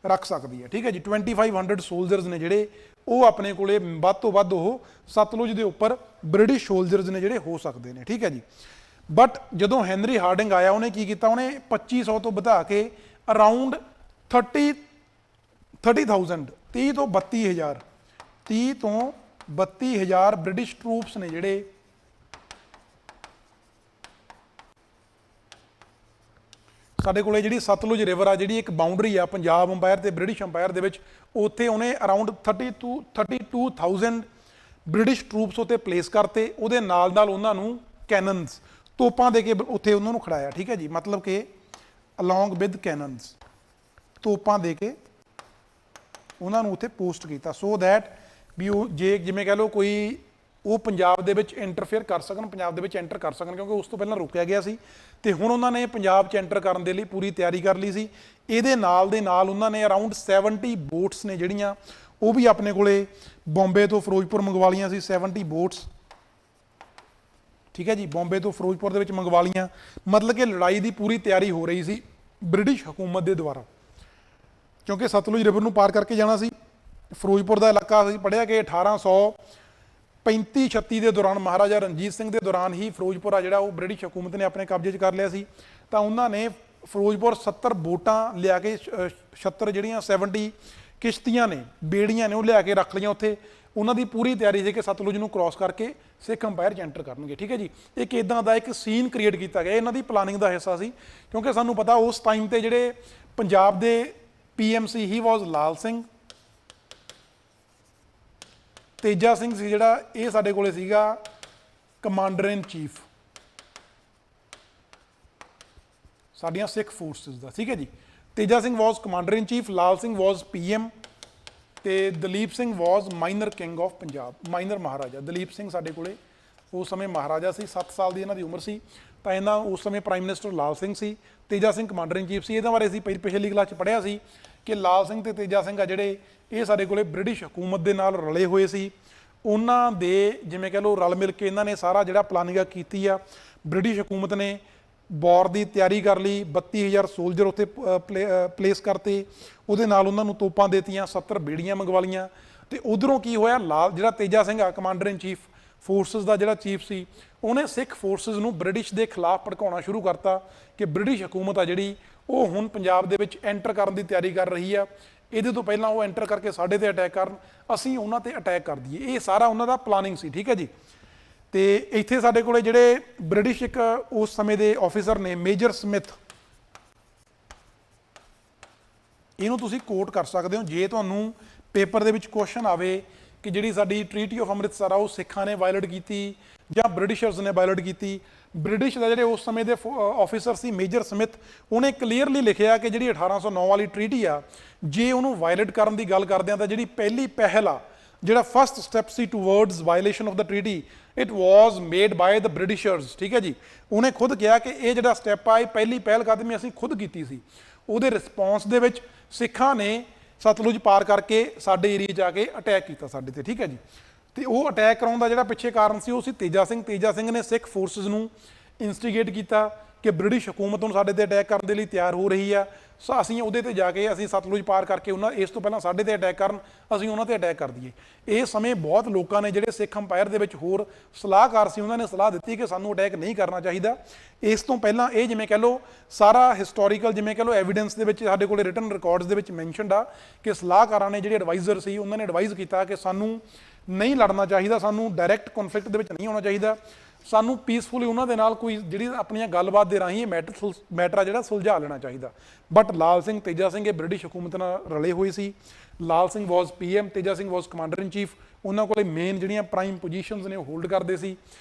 ਰੱਖ ਸਕਦੀ ਹੈ, ਠੀਕ ਹੈ ਜੀ। 2500 ਸੋਲਜਰਸ ਨੇ ਜਿਹੜੇ ਉਹ ਆਪਣੇ ਕੋਲੇ ਵੱਧ ਤੋਂ ਵੱਧ ਉਹ ਸਤਲੁਜ ਦੇ ਉੱਪਰ ਬ੍ਰਿਟਿਸ਼ ਸੋਲਜਰਸ ਨੇ ਜਿਹੜੇ ਹੋ ਸਕਦੇ ਨੇ, ਠੀਕ ਹੈ ਜੀ। ਬਟ ਜਦੋਂ ਹੈਨਰੀ ਹਾਰਡਿੰਗ ਆਇਆ ਉਹਨੇ ਕੀ ਕੀਤਾ, ਉਹਨੇ 2500 ਤੋਂ ਵਧਾ ਕੇ ਅਰਾਊਂਡ 30,000 30 ਤੋਂ 32,000 30 ਤੋਂ 32,000 ਬ੍ਰਿਟਿਸ਼ ਟਰੂਪਸ ਨੇ ਜਿਹੜੇ ਸਾਡੇ ਕੋਲੇ ਜਿਹੜੀ ਸਤਲੁਜ ਰਿਵਰ ਆ, ਜਿਹੜੀ ਇੱਕ ਬਾਉਂਡਰੀ ਆ ਪੰਜਾਬ ਅੰਪਾਇਰ ਤੇ ਬ੍ਰਿਟਿਸ਼ ਅੰਪਾਇਰ ਦੇ ਵਿੱਚ, ਉੱਥੇ ਉਹਨੇ ਅਰਾਊਂਡ 32,000 ਬ੍ਰਿਟਿਸ਼ ਟਰੂਪਸ ਉੱਤੇ ਪਲੇਸ ਕਰਤੇ। ਉਹਦੇ ਨਾਲ ਨਾਲ ਉਹਨਾਂ ਨੂੰ ਕੈਨਨਸ, ਤੋਪਾਂ ਦੇ ਕੇ ਉੱਥੇ ਉਹਨਾਂ ਨੂੰ ਖੜਾਇਆ, ਠੀਕ ਹੈ ਜੀ। ਮਤਲਬ ਕਿ ਅਲੋਂਗ ਵਿਦ ਕੈਨਨਸ, ਤੋਪਾਂ ਦੇ ਕੇ ਉਹਨਾਂ ਨੂੰ ਉੱਥੇ ਪੋਸਟ ਕੀਤਾ, ਸੋ ਦੈਟ ਵੀ ਉਹ ਜੇ ਜਿਵੇਂ ਕਹਿ ਲਓ ਕੋਈ ਉਹ ਪੰਜਾਬ ਦੇ ਵਿੱਚ ਇੰਟਰਫੇਅਰ ਕਰ ਸਕਣ, ਪੰਜਾਬ ਦੇ ਵਿੱਚ ਐਂਟਰ ਕਰ ਸਕਣ, ਕਿਉਂਕਿ ਉਸ ਤੋਂ ਪਹਿਲਾਂ ਰੋਕਿਆ ਗਿਆ ਸੀ। ਤੇ ਹੁਣ ਉਹਨਾਂ ਨੇ ਪੰਜਾਬ 'ਚ ਐਂਟਰ ਕਰਨ ਦੇ ਲਈ ਪੂਰੀ ਤਿਆਰੀ ਕਰ ਲਈ ਸੀ। ਇਹਦੇ ਨਾਲ ਦੇ ਨਾਲ ਉਹਨਾਂ ਨੇ ਅਰਾਊਂਡ 70 ਬੋਟਸ ਨੇ ਜਿਹੜੀਆਂ ਉਹ ਵੀ ਆਪਣੇ ਕੋਲੇ ਬੰਬੇ ਤੋਂ ਫਿਰੋਜ਼ਪੁਰ ਮੰਗਵਾ ਲਈਆਂ ਸੀ। 70 ਬੋਟਸ, ਠੀਕ ਹੈ ਜੀ, ਬੰਬੇ ਤੋਂ ਫਿਰੋਜ਼ਪੁਰ ਦੇ ਵਿੱਚ ਮੰਗਵਾ ਲਈਆਂ। ਮਤਲਬ ਕਿ ਲੜਾਈ ਦੀ ਪੂਰੀ ਤਿਆਰੀ ਹੋ ਰਹੀ ਸੀ ਬ੍ਰਿਟਿਸ਼ ਹਕੂਮਤ ਦੇ ਦੁਆਰਾ, ਕਿਉਂਕਿ ਸਤਲੁਜ ਰਿਵਰ ਨੂੰ ਪਾਰ ਕਰਕੇ ਜਾਣਾ ਸੀ। ਫਿਰੋਜ਼ਪੁਰ ਦਾ ਇਲਾਕਾ ਅਸੀਂ ਪੜ੍ਹਿਆ ਕਿ 1835-36 ਦੇ ਦੌਰਾਨ ਮਹਾਰਾਜਾ ਰਣਜੀਤ ਸਿੰਘ ਦੇ ਦੌਰਾਨ ਹੀ ਫਿਰੋਜ਼ਪੁਰ ਆ ਜਿਹੜਾ ਉਹ ਬ੍ਰਿਟਿਸ਼ ਹਕੂਮਤ ਨੇ ਆਪਣੇ ਕਬਜ਼ੇ 'ਚ ਕਰ ਲਿਆ ਸੀ। ਤਾਂ ਉਹਨਾਂ ਨੇ ਫਿਰੋਜ਼ਪੁਰ 70 ਬੋਟਾਂ ਲਿਆ ਕੇ 76 ਜਿਹੜੀਆਂ 70 ਕਿਸ਼ਤੀਆਂ ਨੇ, ਬੇੜੀਆਂ ਨੇ, ਉਹ ਲਿਆ ਕੇ ਰੱਖ ਲਈਆਂ ਉੱਥੇ। ਉਹਨਾਂ ਦੀ ਪੂਰੀ ਤਿਆਰੀ ਸੀ ਕਿ ਸਤਲੁਜ ਨੂੰ ਕ੍ਰਾਸ ਕਰਕੇ ਸਿੱਖ ਅੰਪਾਇਰ 'ਚ ਐਂਟਰ ਕਰਨਗੇ, ਠੀਕ ਹੈ ਜੀ। ਇੱਕ ਇੱਦਾਂ ਦਾ ਇੱਕ ਸੀਨ ਕ੍ਰੀਏਟ ਕੀਤਾ ਗਿਆ, ਇਹਨਾਂ ਦੀ ਪਲਾਨਿੰਗ ਦਾ ਹਿੱਸਾ ਸੀ। ਕਿਉਂਕਿ ਸਾਨੂੰ ਪਤਾ ਉਸ ਟਾਈਮ ਤੇ ਜਿਹੜੇ ਪੰਜਾਬ ਦੇ PMC ਹੀ ਵਾਜ਼ ਲਾਲ ਸਿੰਘ। ਤੇਜਾ ਸਿੰਘ ਸੀ ਜਿਹੜਾ, ਇਹ ਸਾਡੇ ਕੋਲੇ ਸੀਗਾ ਕਮਾਂਡਰ ਇਨ ਚੀਫ ਸਾਡੀਆਂ ਸਿੱਖ ਫੋਰਸਿਸ ਦਾ, ਠੀਕ ਹੈ ਜੀ। Teja Singh was commander in chief, Lal Singh was PM, ਤੇ Dalip Singh was minor king of Punjab, minor maharaja. Dalip Singh ਸਾਡੇ ਕੋਲੇ ਉਸ ਸਮੇਂ ਮਹਾਰਾਜਾ ਸੀ, 7 ਸਾਲ ਦੀ ਇਹਨਾਂ ਦੀ ਉਮਰ ਸੀ, ਤਾਂ ਇਹਨਾਂ ਉਸ ਸਮੇਂ ਪ੍ਰਾਈਮ ਮਿਨਿਸਟਰ ਲਾਲ ਸਿੰਘ ਸੀ, Teja Singh commander in chief ਸੀ। ਇਹਨਾਂ ਬਾਰੇ ਅਸੀਂ ਪਿਛਲੀ ਕਲਾਸ 'ਚ ਪੜ੍ਹਿਆ ਸੀ ਕਿ ਲਾਲ ਸਿੰਘ ਤੇ ਤੇਜਾ ਸਿੰਘ ਆ ਜਿਹੜੇ, ਇਹ ਸਾਡੇ ਕੋਲੇ ਬ੍ਰਿਟਿਸ਼ ਹਕੂਮਤ ਦੇ ਨਾਲ ਰਲੇ ਹੋਏ ਸੀ। ਉਹਨਾਂ ਦੇ ਜਿਵੇਂ ਕਹਿ ਲਓ ਰਲ ਮਿਲ ਕੇ ਇਹਨਾਂ ਨੇ ਸਾਰਾ ਜਿਹੜਾ ਪਲਾਨਿੰਗ ਕੀਤੀ ਆ। ਬ੍ਰਿਟਿਸ਼ ਹਕੂਮਤ ਨੇ ਵਾਰ ਦੀ ਤਿਆਰੀ ਕਰ ਲਈ, 32,000 ਸੋਲਜਰ ਉੱਥੇ ਪਲੇਸ ਕਰਤੇ, ਉਹਦੇ ਨਾਲ ਉਹਨਾਂ ਨੂੰ ਤੋਪਾਂ ਦੇਤੀਆਂ, 70 ਬੇੜੀਆਂ ਮੰਗਵਾ ਲਈਆਂ। ਤੇ ਉਧਰੋਂ ਕੀ ਹੋਇਆ, ਲਾਲ ਜਿਹੜਾ ਤੇਜਾ ਸਿੰਘ ਆ ਕਮਾਂਡਰ ਇਨ ਚੀਫ ਫੋਰਸਿਸ ਦਾ ਜਿਹੜਾ ਚੀਫ ਸੀ, ਉਹਨੇ ਸਿੱਖ ਫੋਰਸਿਸ ਨੂੰ ਬ੍ਰਿਟਿਸ਼ ਦੇ ਖਿਲਾਫ ਭੜਕਾਉਣਾ ਸ਼ੁਰੂ ਕਰਤਾ ਕਿ ਬ੍ਰਿਟਿਸ਼ ਹਕੂਮਤ ਆ ਜਿਹੜੀ ਉਹ ਹੁਣ ਪੰਜਾਬ ਦੇ ਵਿੱਚ ਐਂਟਰ ਕਰਨ ਦੀ ਤਿਆਰੀ ਕਰ ਰਹੀ ਆ, ਇਹਦੇ ਤੋਂ ਪਹਿਲਾਂ ਉਹ ਐਂਟਰ ਕਰਕੇ ਸਾਡੇ ਤੇ ਅਟੈਕ ਕਰਨ, ਅਸੀਂ ਉਹਨਾਂ ਤੇ ਅਟੈਕ ਕਰ ਦਈਏ। ਇਹ ਸਾਰਾ ਉਹਨਾਂ ਦਾ ਪਲਾਨਿੰਗ ਸੀ, ਠੀਕ ਹੈ ਜੀ। ਤੇ ਇੱਥੇ ਸਾਡੇ ਕੋਲੇ ਜਿਹੜੇ ਬ੍ਰਿਟਿਸ਼ ਇੱਕ ਉਸ ਸਮੇਂ ਦੇ ਆਫੀਸਰ ਨੇ ਮੇਜਰ ਸਮਿਥ, ਇਹਨੂੰ ਤੁਸੀਂ ਕੋਟ ਕਰ ਸਕਦੇ ਹੋ ਜੇ ਤੁਹਾਨੂੰ ਪੇਪਰ ਦੇ ਵਿੱਚ ਕੁਐਸਚਨ ਆਵੇ ਕਿ ਜਿਹੜੀ ਸਾਡੀ ਟ੍ਰੀਟੀ ਆਫ ਅੰਮ੍ਰਿਤਸਰ ਆ ਉਹ ਸਿੱਖਾਂ ਨੇ ਵਾਇਲੇਟ ਕੀਤੀ ਜਾਂ ਬ੍ਰਿਟਿਸ਼ਰਸ ਨੇ ਵਾਇਲੇਟ ਕੀਤੀ। ਬ੍ਰਿਟਿਸ਼ ਦਾ ਜਿਹੜੇ ਉਸ ਸਮੇਂ ਦੇ ਆਫੀਸਰ ਸੀ ਮੇਜਰ ਸਮਿਥ, ਉਹਨੇ ਕਲੀਅਰਲੀ ਲਿਖਿਆ ਕਿ ਜਿਹੜੀ 1809 ਵਾਲੀ ਟ੍ਰੀਟੀ ਆ, ਜੇ ਉਹਨੂੰ ਵਾਇਲੇਟ ਕਰਨ ਦੀ ਗੱਲ ਕਰਦੇ ਆ ਤਾਂ ਜਿਹੜੀ ਪਹਿਲੀ ਪਹਿਲ ਆ, ਜਿਹੜਾ first step C towards violation of the treaty, it was made bye the Britishers, ਠੀਕ ਹੈ ਜੀ। ਉਹਨੇ ਖੁਦ ਕਿਹਾ ਕਿ ਇਹ ਜਿਹੜਾ ਸਟੈਪ ਆ, ਇਹ ਪਹਿਲੀ ਪਹਿਲ ਕਦਮੀ ਅਸੀਂ ਖੁਦ ਕੀਤੀ ਸੀ। ਉਹਦੇ ਰਿਸਪੌਂਸ ਦੇ ਵਿੱਚ ਸਿੱਖਾਂ ਨੇ ਸਤਲੁਜ ਪਾਰ ਕਰਕੇ ਸਾਡੇ ਏਰੀਆ 'ਚ ਆ ਕੇ ਅਟੈਕ ਕੀਤਾ ਸਾਡੇ ਤੇ, ਠੀਕ ਹੈ ਜੀ। ਤੇ ਉਹ ਅਟੈਕ ਕਰਾਉਣ ਦਾ ਜਿਹੜਾ ਪਿੱਛੇ ਕਾਰਨ ਸੀ ਉਹ ਸੀ ਤੇਜਾ ਸਿੰਘ। ਤੇਜਾ ਸਿੰਘ ਨੇ ਸਿੱਖ ਫੋਰਸਿਸ ਨੂੰ ਇਨਸਟੀਗੇਟ ਕੀਤਾ ਕਿ ਬ੍ਰਿਟਿਸ਼ ਹਕੂਮਤ ਹੁਣ ਸਾਡੇ ਤੇ ਅਟੈਕ ਕਰਨ ਦੇ ਲਈ ਤਿਆਰ ਹੋ ਰਹੀ ਆ, ਸੋ ਅਸੀਂ ਉਹਦੇ ਤੇ ਜਾ ਕੇ ਅਸੀਂ ਸਤਲੁਜ ਪਾਰ ਕਰਕੇ ਉਹਨਾਂ, ਇਸ ਤੋਂ ਪਹਿਲਾਂ ਸਾਡੇ ਤੇ ਅਟੈਕ ਕਰਨ, ਅਸੀਂ ਉਹਨਾਂ ਤੇ ਅਟੈਕ ਕਰ ਦਈਏ। ਇਸ ਸਮੇਂ ਬਹੁਤ ਲੋਕਾਂ ਨੇ ਜਿਹੜੇ ਸਿੱਖ ਅੰਪਾਇਰ ਦੇ ਵਿੱਚ ਹੋਰ ਸਲਾਹਕਾਰ ਸੀ, ਉਹਨਾਂ ਨੇ ਸਲਾਹ ਦਿੱਤੀ ਕਿ ਸਾਨੂੰ ਅਟੈਕ ਨਹੀਂ ਕਰਨਾ ਚਾਹੀਦਾ। ਇਸ ਤੋਂ ਪਹਿਲਾਂ ਇਹ ਜਿਵੇਂ ਕਹਿ ਲਓ ਸਾਰਾ ਹਿਸਟੋਰੀਕਲ ਜਿਵੇਂ ਕਹਿ ਲਓ ਐਵੀਡੈਂਸ ਦੇ ਵਿੱਚ ਸਾਡੇ ਕੋਲੇ ਰਿਟਨ ਰਿਕਾਰਡਸ ਦੇ ਵਿੱਚ ਮੈਂਸ਼ਨਡ ਆ ਕਿ ਸਲਾਹਕਾਰਾਂ ਨੇ ਜਿਹੜੇ ਐਡਵਾਈਜ਼ਰ ਸੀ ਉਹਨਾਂ ਨੇ ਐਡਵਾਈਜ਼ ਕੀਤਾ ਕਿ ਸਾਨੂੰ ਨਹੀਂ ਲੜਨਾ ਚਾਹੀਦਾ, ਸਾਨੂੰ ਡਾਇਰੈਕਟ ਕਨਫਲਿਕਟ ਦੇ ਵਿੱਚ ਨਹੀਂ ਆਉਣਾ ਚਾਹੀਦਾ, ਸਾਨੂੰ ਪੀਸਫੁਲੀ ਉਹਨਾਂ ਦੇ ਨਾਲ ਕੋਈ ਜਿਹੜੀ ਆਪਣੀਆਂ ਗੱਲਬਾਤ ਦੇ ਰਾਹੀਂ ਇਹ ਮੈਟਰ ਆ ਜਿਹੜਾ ਸੁਲਝਾ ਲੈਣਾ ਚਾਹੀਦਾ। ਬਟ ਲਾਲ ਸਿੰਘ ਤੇਜਾ ਸਿੰਘ ਇਹ ਬ੍ਰਿਟਿਸ਼ ਹਕੂਮਤ ਨਾਲ ਰਲੇ ਹੋਏ ਸੀ। ਲਾਲ Singh was PM, Teja Singh was commander in chief, ਉਹਨਾਂ ਕੋਲੇ ਮੇਨ ਜਿਹੜੀਆਂ ਪ੍ਰਾਈਮ ਪੋਜੀਸ਼ਨਸ ਨੇ ਉਹ ਹੋਲਡ ਕਰਦੇ ਸੀ,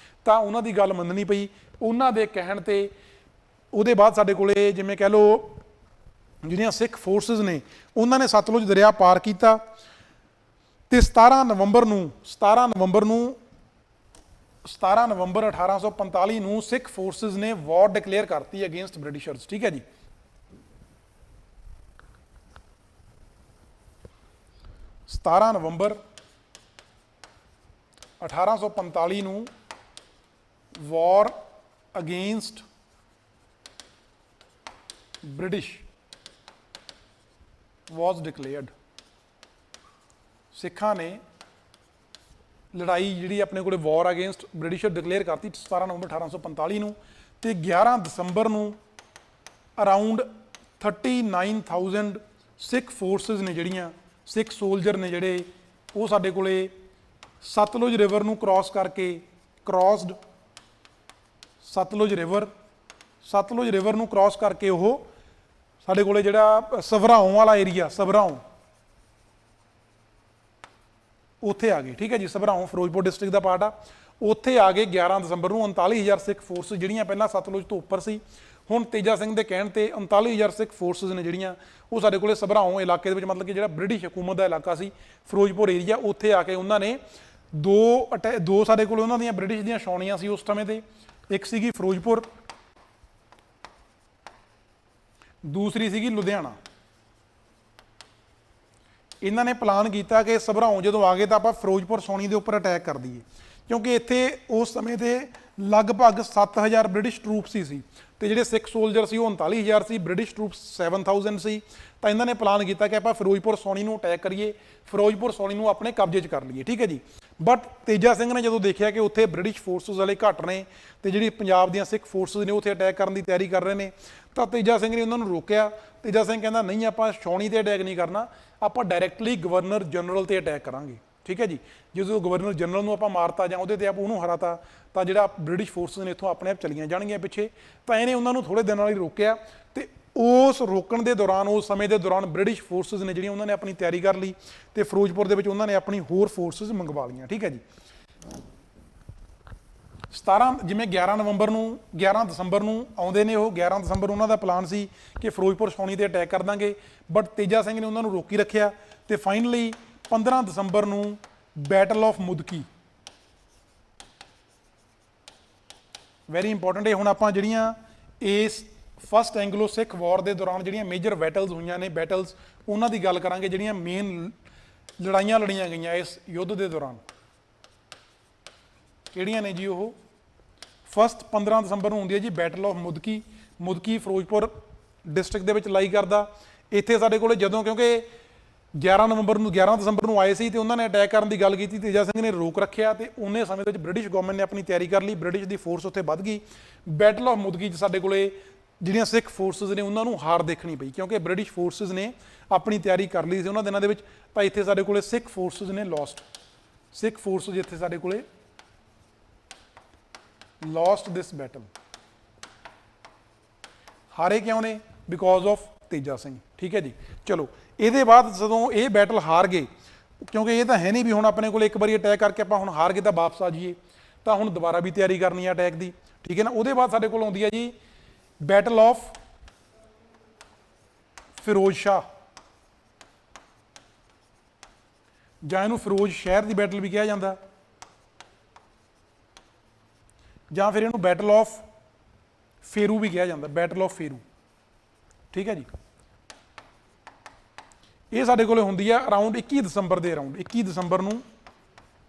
ਤਾਂ ਉਹਨਾਂ ਦੀ ਗੱਲ ਮੰਨਣੀ ਪਈ ਉਹਨਾਂ ਦੇ ਕਹਿਣ ਤੇ। ਉਹਦੇ ਬਾਅਦ ਸਾਡੇ ਕੋਲੇ ਜਿਵੇਂ ਕਹਿ ਲਓ ਜਿਹੜੀਆਂ ਸਿੱਖ ਫੋਰਸਿਸ ਨੇ ਉਹਨਾਂ ਨੇ ਸਤਲੁਜ ਦਰਿਆ ਪਾਰ ਕੀਤਾ ਤੇ 17 ਨਵੰਬਰ 1845 ਨੂੰ ਸਿੱਖ ਫੋਰਸਿਸ ਨੇ ਵਾਰ ਡਿਕਲੇਅਰ ਕਰਤੀ ਅਗੇਂਸਟ ਬ੍ਰਿਟਿਸ਼ਰਸ, ਠੀਕ ਹੈ ਜੀ। 17 ਨਵੰਬਰ 1845 ਨੂੰ ਵਾਰ ਅਗੇਂਸਟ ਬ੍ਰਿਟਿਸ਼ ਵਾਜ਼ ਡਿਕਲੇਅਰਡ। ਸਿੱਖਾਂ ਨੇ ਲੜਾਈ ਜਿਹੜੀ ਆਪਣੇ ਕੋਲੇ ਵਾਰ ਅਗੇਂਸਟ ਬ੍ਰਿਟਿਸ਼ਰ ਡਿਕਲੇਅਰ ਕਰਤੀ 17 ਨਵੰਬਰ 1845 ਨੂੰ, ਤੇ 11 ਦਸੰਬਰ ਨੂੰ ਅਰਾਊਂਡ 39,000 ਸਿੱਖ ਫੋਰਸਿਸ ਨੇ ਜਿਹੜੀਆਂ, ਸਿੱਖ ਸੋਲਜਰ ਨੇ ਜਿਹੜੇ, ਉਹ ਸਾਡੇ ਕੋਲੇ ਸਤਲੁਜ ਰਿਵਰ ਨੂੰ ਕ੍ਰਾਸ ਕਰਕੇ ਸਤਲੁਜ ਰਿਵਰ ਨੂੰ ਕ੍ਰਾਸ ਕਰਕੇ ਉਹ ਸਾਡੇ ਕੋਲੇ ਜਿਹੜਾ ਸਭਰਾਓਂ ਵਾਲਾ ਏਰੀਆ, ਸਭਰਾਓਂ ਉੱਥੇ ਆ ਗਏ, ਠੀਕ ਹੈ ਜੀ। ਸਭਰਾਓਂ ਫਿਰੋਜ਼ਪੁਰ ਡਿਸਟ੍ਰਿਕਟ ਦਾ ਪਾਰਟ ਆ, ਉੱਥੇ ਆ ਗਏ 11 ਦਸੰਬਰ ਨੂੰ। 39,000 ਸਿੱਖ ਫੋਰਸ ਜਿਹੜੀਆਂ ਪਹਿਲਾਂ ਸਤਲੁਜ ਤੋਂ ਉੱਪਰ ਸੀ, ਹੁਣ ਤੇਜਾ ਸਿੰਘ ਦੇ ਕਹਿਣ ਤੇ 39,000 ਸਿੱਖ ਫੋਰਸਿਸ ਨੇ ਜਿਹੜੀਆਂ ਉਹ ਸਾਡੇ ਕੋਲੇ ਸਭਰਾਓਂ ਇਲਾਕੇ ਦੇ ਵਿੱਚ, ਮਤਲਬ ਕਿ ਜਿਹੜਾ ਬ੍ਰਿਟਿਸ਼ ਹਕੂਮਤ ਦਾ ਇਲਾਕਾ ਸੀ ਫਿਰੋਜ਼ਪੁਰ ਏਰੀਆ, ਉੱਥੇ ਆ ਕੇ ਉਹਨਾਂ ਨੇ ਦੋ ਸਾਡੇ ਕੋਲ ਉਹਨਾਂ ਦੀਆਂ ਬ੍ਰਿਟਿਸ਼ ਦੀਆਂ ਛਾਉਣੀਆਂ ਸੀ ਉਸ ਸਮੇਂ ਤੇ, ਇੱਕ ਸੀਗੀ ਫਿਰੋਜ਼ਪੁਰ, ਦੂਸਰੀ ਸੀਗੀ ਲੁਧਿਆਣਾ। ਇਹਨਾਂ ਨੇ ਪਲਾਨ ਕੀਤਾ ਕਿ ਸਭਰਾਓਂ ਜਦੋਂ ਆ ਗਏ ਤਾਂ ਆਪਾਂ ਫਿਰੋਜ਼ਪੁਰ ਛਾਉਣੀ ਦੇ ਉੱਪਰ ਅਟੈਕ ਕਰ ਦਈਏ, ਕਿਉਂਕਿ ਇੱਥੇ ਉਸ ਸਮੇਂ ਤੇ ਲਗਭਗ 7,000 ਬ੍ਰਿਟਿਸ਼ ਟਰੂਪਸ ਸੀ ਤੇ ਜਿਹੜੇ ਸਿੱਖ ਸੋਲਜਰ ਸੀ ਉਹ 39,000 ਸੀ, ਬ੍ਰਿਟਿਸ਼ ਟਰੂਪਸ 7,000 ਸੀ। ਤਾਂ ਇਹਨਾਂ ਨੇ ਪਲਾਨ ਕੀਤਾ ਕਿ ਆਪਾਂ ਫਿਰੋਜ਼ਪੁਰ ਛਾਉਣੀ ਨੂੰ ਅਟੈਕ ਕਰੀਏ, ਫਿਰੋਜ਼ਪੁਰ ਛਾਉਣੀ ਨੂੰ ਆਪਣੇ ਕਬਜ਼ੇ 'ਚ ਕਰ ਲਈਏ, ਠੀਕ ਹੈ ਜੀ। ਬਟ ਤੇਜਾ ਸਿੰਘ ਨੇ ਜਦੋਂ ਦੇਖਿਆ ਕਿ ਉੱਥੇ ਬ੍ਰਿਟਿਸ਼ ਫੋਰਸਿਸ ਵਾਲੇ ਘੱਟ ਨੇ ਤੇ ਜਿਹੜੀ ਪੰਜਾਬ ਦੀਆਂ ਸਿੱਖ ਫੋਰਸਿਸ ਨੇ ਉੱਥੇ ਅਟੈਕ ਕਰਨ ਦੀ ਤਿਆਰੀ ਕਰ ਰਹੇ ਨੇ, ਤਾਂ ਤੇਜਾ ਸਿੰਘ ਨੇ ਉਹਨਾਂ ਨੂੰ ਰੋਕਿਆ। ਤੇਜਾ ਸਿੰਘ ਕਹਿੰਦਾ ਨਹੀਂ, ਆਪਾਂ ਛਾਉਣੀ ਤੇ ਅਟੈਕ ਨਹੀਂ ਕਰਨਾ, ਆਪਾਂ ਡਾਇਰੈਕਟਲੀ ਗਵਰਨਰ ਜਨਰਲ ਤੇ ਅਟੈਕ ਕਰਾਂਗੇ, ਠੀਕ ਹੈ ਜੀ। ਜਦੋਂ ਗਵਰਨਰ ਜਨਰਲ ਨੂੰ ਆਪਾਂ ਮਾਰਤਾ ਜਾਂ ਉਹਦੇ ਤੇ ਆਪਾਂ ਉਹਨੂੰ ਹਰਾਤਾ ਤਾਂ ਜਿਹੜਾ ਬ੍ਰਿਟਿਸ਼ ਫੋਰਸਿਸ ਨੇ ਇੱਥੋਂ ਆਪਣੇ ਆਪ ਚਲੀਆਂ ਜਾਣਗੀਆਂ ਪਿੱਛੇ। ਤਾਂ ਇਹਨੇ ਉਹਨਾਂ ਨੂੰ ਥੋੜੇ ਦਿਨਾਂ ਲਈ ਰੋਕਿਆ ਤੇ ਉਸ ਰੋਕਣ ਦੇ ਦੌਰਾਨ, ਉਸ ਸਮੇਂ ਦੇ ਦੌਰਾਨ ਬ੍ਰਿਟਿਸ਼ ਫੋਰਸਿਸ ਨੇ ਜਿਹੜੀਆਂ ਉਹਨਾਂ ਨੇ ਆਪਣੀ ਤਿਆਰੀ ਕਰ ਲਈ ਤੇ ਫਿਰੋਜ਼ਪੁਰ ਦੇ ਵਿੱਚ ਉਹਨਾਂ ਨੇ ਆਪਣੀ ਹੋਰ ਫੋਰਸਿਸ ਮੰਗਵਾ ਲਈਆਂ। ਠੀਕ ਹੈ ਜੀ। 17 ਜਿਵੇਂ 11 ਦਸੰਬਰ ਨੂੰ ਆਉਂਦੇ ਨੇ ਉਹ, 11 ਦਸੰਬਰ ਉਹਨਾਂ ਦਾ ਪਲਾਨ ਸੀ ਕਿ ਫਿਰੋਜ਼ਪੁਰ ਛਾਉਣੀ ਤੇ ਅਟੈਕ ਕਰ ਦਾਂਗੇ, ਬਟ ਤੇਜਾ ਸਿੰਘ ਨੇ ਉਹਨਾਂ ਨੂੰ ਰੋਕੀ ਰੱਖਿਆ ਤੇ ਫਾਈਨਲੀ 15 ਦਸੰਬਰ ਨੂੰ battle of Mudki, very important ਹੈ। ਹੁਣ ਆਪਾਂ ਜਿਹੜੀਆਂ ਇਸ ਫਸਟ ਐਂਗਲੋ ਸਿੱਖ ਵਾਰ ਦੇ ਦੌਰਾਨ ਜਿਹੜੀਆਂ ਮੇਜਰ ਬੈਟਲਸ ਹੋਈਆਂ ਨੇ, ਬੈਟਲਸ ਉਹਨਾਂ ਦੀ ਗੱਲ ਕਰਾਂਗੇ, ਜਿਹੜੀਆਂ ਮੇਨ ਲੜਾਈਆਂ ਲੜੀਆਂ ਗਈਆਂ ਇਸ ਯੁੱਧ ਦੇ ਦੌਰਾਨ। ਕਿਹੜੀਆਂ ਨੇ ਜੀ ਉਹ? ਫਸਟ 15 ਦਸੰਬਰ ਨੂੰ ਹੁੰਦੀ ਹੈ ਜੀ battle of Mudki. Mudki Firozpur district ਦੇ ਵਿੱਚ ਲਾਈ ਕਰਦਾ। ਇੱਥੇ ਸਾਡੇ ਕੋਲੇ ਜਦੋਂ, ਕਿਉਂਕਿ 11 ਦਸੰਬਰ ਨੂੰ ਆਏ ਸੀ ਤੇ ਉਹਨਾਂ ਨੇ ਅਟੈਕ ਕਰਨ ਦੀ ਗੱਲ ਕੀਤੀ, ਤੇਜਾ ਸਿੰਘ ਨੇ ਰੋਕ ਰੱਖਿਆ ਤੇ ਉਹਨੇ ਸਮੇਂ ਦੇ ਵਿੱਚ ਬ੍ਰਿਟਿਸ਼ ਗਵਰਨਮੈਂਟ ਨੇ ਆਪਣੀ ਤਿਆਰੀ ਕਰ ਲਈ, ਬ੍ਰਿਟਿਸ਼ ਦੀ ਫੋਰਸ ਉੱਥੇ ਵੱਧ ਗਈ। ਬੈਟਲ ਆਫ ਮੁਦਕੀ 'ਚ ਸਾਡੇ ਕੋਲੇ ਜਿਹੜੀਆਂ ਸਿੱਖ ਫੋਰਸਿਸ ਨੇ ਉਹਨਾਂ ਨੂੰ ਹਾਰ ਦੇਖਣੀ ਪਈ, ਕਿਉਂਕਿ ਬ੍ਰਿਟਿਸ਼ ਫੋਰਸਿਸ ਨੇ ਆਪਣੀ ਤਿਆਰੀ ਕਰ ਲਈ ਸੀ ਉਹਨਾਂ ਦਿਨਾਂ ਦੇ ਵਿੱਚ। ਤਾਂ ਇੱਥੇ ਸਾਡੇ ਕੋਲੇ ਸਿੱਖ ਫੋਰਸਿਸ ਨੇ ਲੋਸਟ, ਸਿੱਖ ਫੋਰਸਿਸ ਇੱਥੇ ਸਾਡੇ ਕੋਲੇ ਲੋਸਟ ਦਿਸ ਬੈਟਲ। ਹਾਰੇ ਕਿਉਂ ਨੇ? Because of Teja Singh. ਠੀਕ ਹੈ ਜੀ। ਚਲੋ ਇਹਦੇ ਬਾਅਦ ਜਦੋਂ ਇਹ ਬੈਟਲ ਹਾਰ ਗਏ, ਕਿਉਂਕਿ ਇਹ ਤਾਂ ਹੈ ਨਹੀਂ ਵੀ ਹੁਣ ਆਪਣੇ ਕੋਲ ਇੱਕ ਵਾਰੀ ਅਟੈਕ ਕਰਕੇ ਆਪਾਂ ਹੁਣ ਹਾਰ ਗਏ ਤਾਂ ਵਾਪਸ ਆ ਜਾਈਏ, ਤਾਂ ਹੁਣ ਦੁਬਾਰਾ ਵੀ ਤਿਆਰੀ ਕਰਨੀ ਹੈ ਅਟੈਕ ਦੀ। ਠੀਕ ਹੈ ਨਾ। ਉਹਦੇ ਬਾਅਦ ਸਾਡੇ ਕੋਲ ਆਉਂਦੀ ਹੈ ਜੀ ਬੈਟਲ ਆਫ ਫਿਰੋਜ਼ ਸ਼ਾਹ, ਜਾਂ ਇਹਨੂੰ ਫਿਰੋਜ਼ ਸ਼ਹਿਰ ਦੀ ਬੈਟਲ ਵੀ ਕਿਹਾ ਜਾਂਦਾ, ਜਾਂ ਫਿਰ ਇਹਨੂੰ ਬੈਟਲ ਆਫ ਫੇਰੂ ਵੀ ਕਿਹਾ ਜਾਂਦਾ, ਬੈਟਲ ਆਫ ਫੇਰੂ। ਠੀਕ ਹੈ ਜੀ। ਇਹ ਸਾਡੇ ਕੋਲੇ ਹੁੰਦੀ ਆ ਅਰਾਊਂਡ 21 ਦਸੰਬਰ ਦੇ ਅਰਾਊਂਡ, 21 ਦਸੰਬਰ ਨੂੰ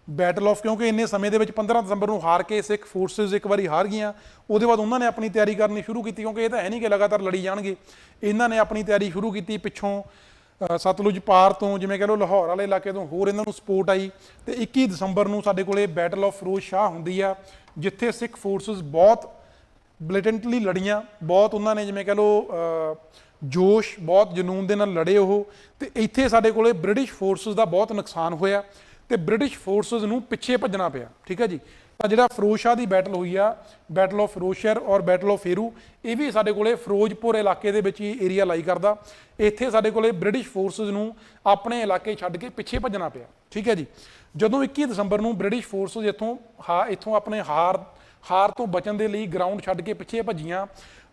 ਬੈਟਲ ਆਫ, ਕਿਉਂਕਿ ਇੰਨੇ ਸਮੇਂ ਦੇ ਵਿੱਚ 15 ਦਸੰਬਰ ਨੂੰ ਹਾਰ ਕੇ ਸਿੱਖ ਫੋਰਸਿਸ ਇੱਕ ਵਾਰੀ ਹਾਰ ਗਈਆਂ, ਉਹਦੇ ਬਾਅਦ ਉਹਨਾਂ ਨੇ ਆਪਣੀ ਤਿਆਰੀ ਕਰਨੀ ਸ਼ੁਰੂ ਕੀਤੀ, ਕਿਉਂਕਿ ਇਹ ਤਾਂ ਹੈ ਨਹੀਂ ਕਿ ਲਗਾਤਾਰ ਲੜੀ ਜਾਣਗੇ। ਇਹਨਾਂ ਨੇ ਆਪਣੀ ਤਿਆਰੀ ਸ਼ੁਰੂ ਕੀਤੀ ਪਿੱਛੋਂ, ਸਤਲੁਜ ਪਾਰ ਤੋਂ, ਜਿਵੇਂ ਕਹ ਲਓ ਲਾਹੌਰ ਵਾਲੇ ਇਲਾਕੇ ਤੋਂ ਹੋਰ ਇਹਨਾਂ ਨੂੰ ਸਪੋਰਟ ਆਈ ਤੇ 21 ਦਸੰਬਰ ਨੂੰ ਸਾਡੇ ਕੋਲੇ ਬੈਟਲ ਆਫ ਫਿਰੋਜ਼ ਸ਼ਾਹ ਹੁੰਦੀ ਆ, ਜਿੱਥੇ ਸਿੱਖ ਫੋਰਸਿਸ ਬਹੁਤ ਬਲੇਟੈਂਟਲੀ ਲੜੀਆਂ, ਬਹੁਤ ਉਹਨਾਂ ਨੇ ਜਿਵੇਂ ਕਹ ਲਓ ਜੋਸ਼, ਬਹੁਤ ਜਨੂਨ ਦੇ ਨਾਲ ਲੜੇ ਉਹ। ਤੇ ਇੱਥੇ ਸਾਡੇ ਕੋਲੇ ਬ੍ਰਿਟਿਸ਼ ਫੋਰਸਿਸ ਦਾ ਬਹੁਤ ਨੁਕਸਾਨ ਹੋਇਆ ਤੇ ਬ੍ਰਿਟਿਸ਼ ਫੋਰਸਿਸ ਨੂੰ ਪਿੱਛੇ ਭੱਜਣਾ ਪਿਆ। ਠੀਕ ਹੈ ਜੀ। ਤਾਂ ਜਿਹੜਾ ਫਿਰੋਜ਼ ਸ਼ਾਹ ਦੀ ਬੈਟਲ ਹੋਈ ਆ, ਬੈਟਲ ਆਫ ਫਿਰੋਜ਼ਸ਼ਾਹ ਔਰ ਬੈਟਲ ਆਫ ਫੇਰੂ, ਇਹ ਵੀ ਸਾਡੇ ਕੋਲੇ ਫਿਰੋਜ਼ਪੁਰ ਇਲਾਕੇ ਦੇ ਵਿੱਚ ਹੀ ਏਰੀਆ ਲਾਈ ਕਰਦਾ। ਇੱਥੇ ਸਾਡੇ ਕੋਲੇ ਬ੍ਰਿਟਿਸ਼ ਫੋਰਸਿਸ ਨੂੰ ਆਪਣੇ ਇਲਾਕੇ ਛੱਡ ਕੇ ਪਿੱਛੇ ਭੱਜਣਾ ਪਿਆ। ਠੀਕ ਹੈ ਜੀ। ਜਦੋਂ 21 ਦਸੰਬਰ ਨੂੰ ਬ੍ਰਿਟਿਸ਼ ਫੋਰਸਿਸ ਇੱਥੋਂ ਆਪਣੇ ਹਾਰ ਤੋਂ ਬਚਣ ਦੇ ਲਈ ਗਰਾਊਂਡ ਛੱਡ ਕੇ ਪਿੱਛੇ ਭੱਜੀਆਂ,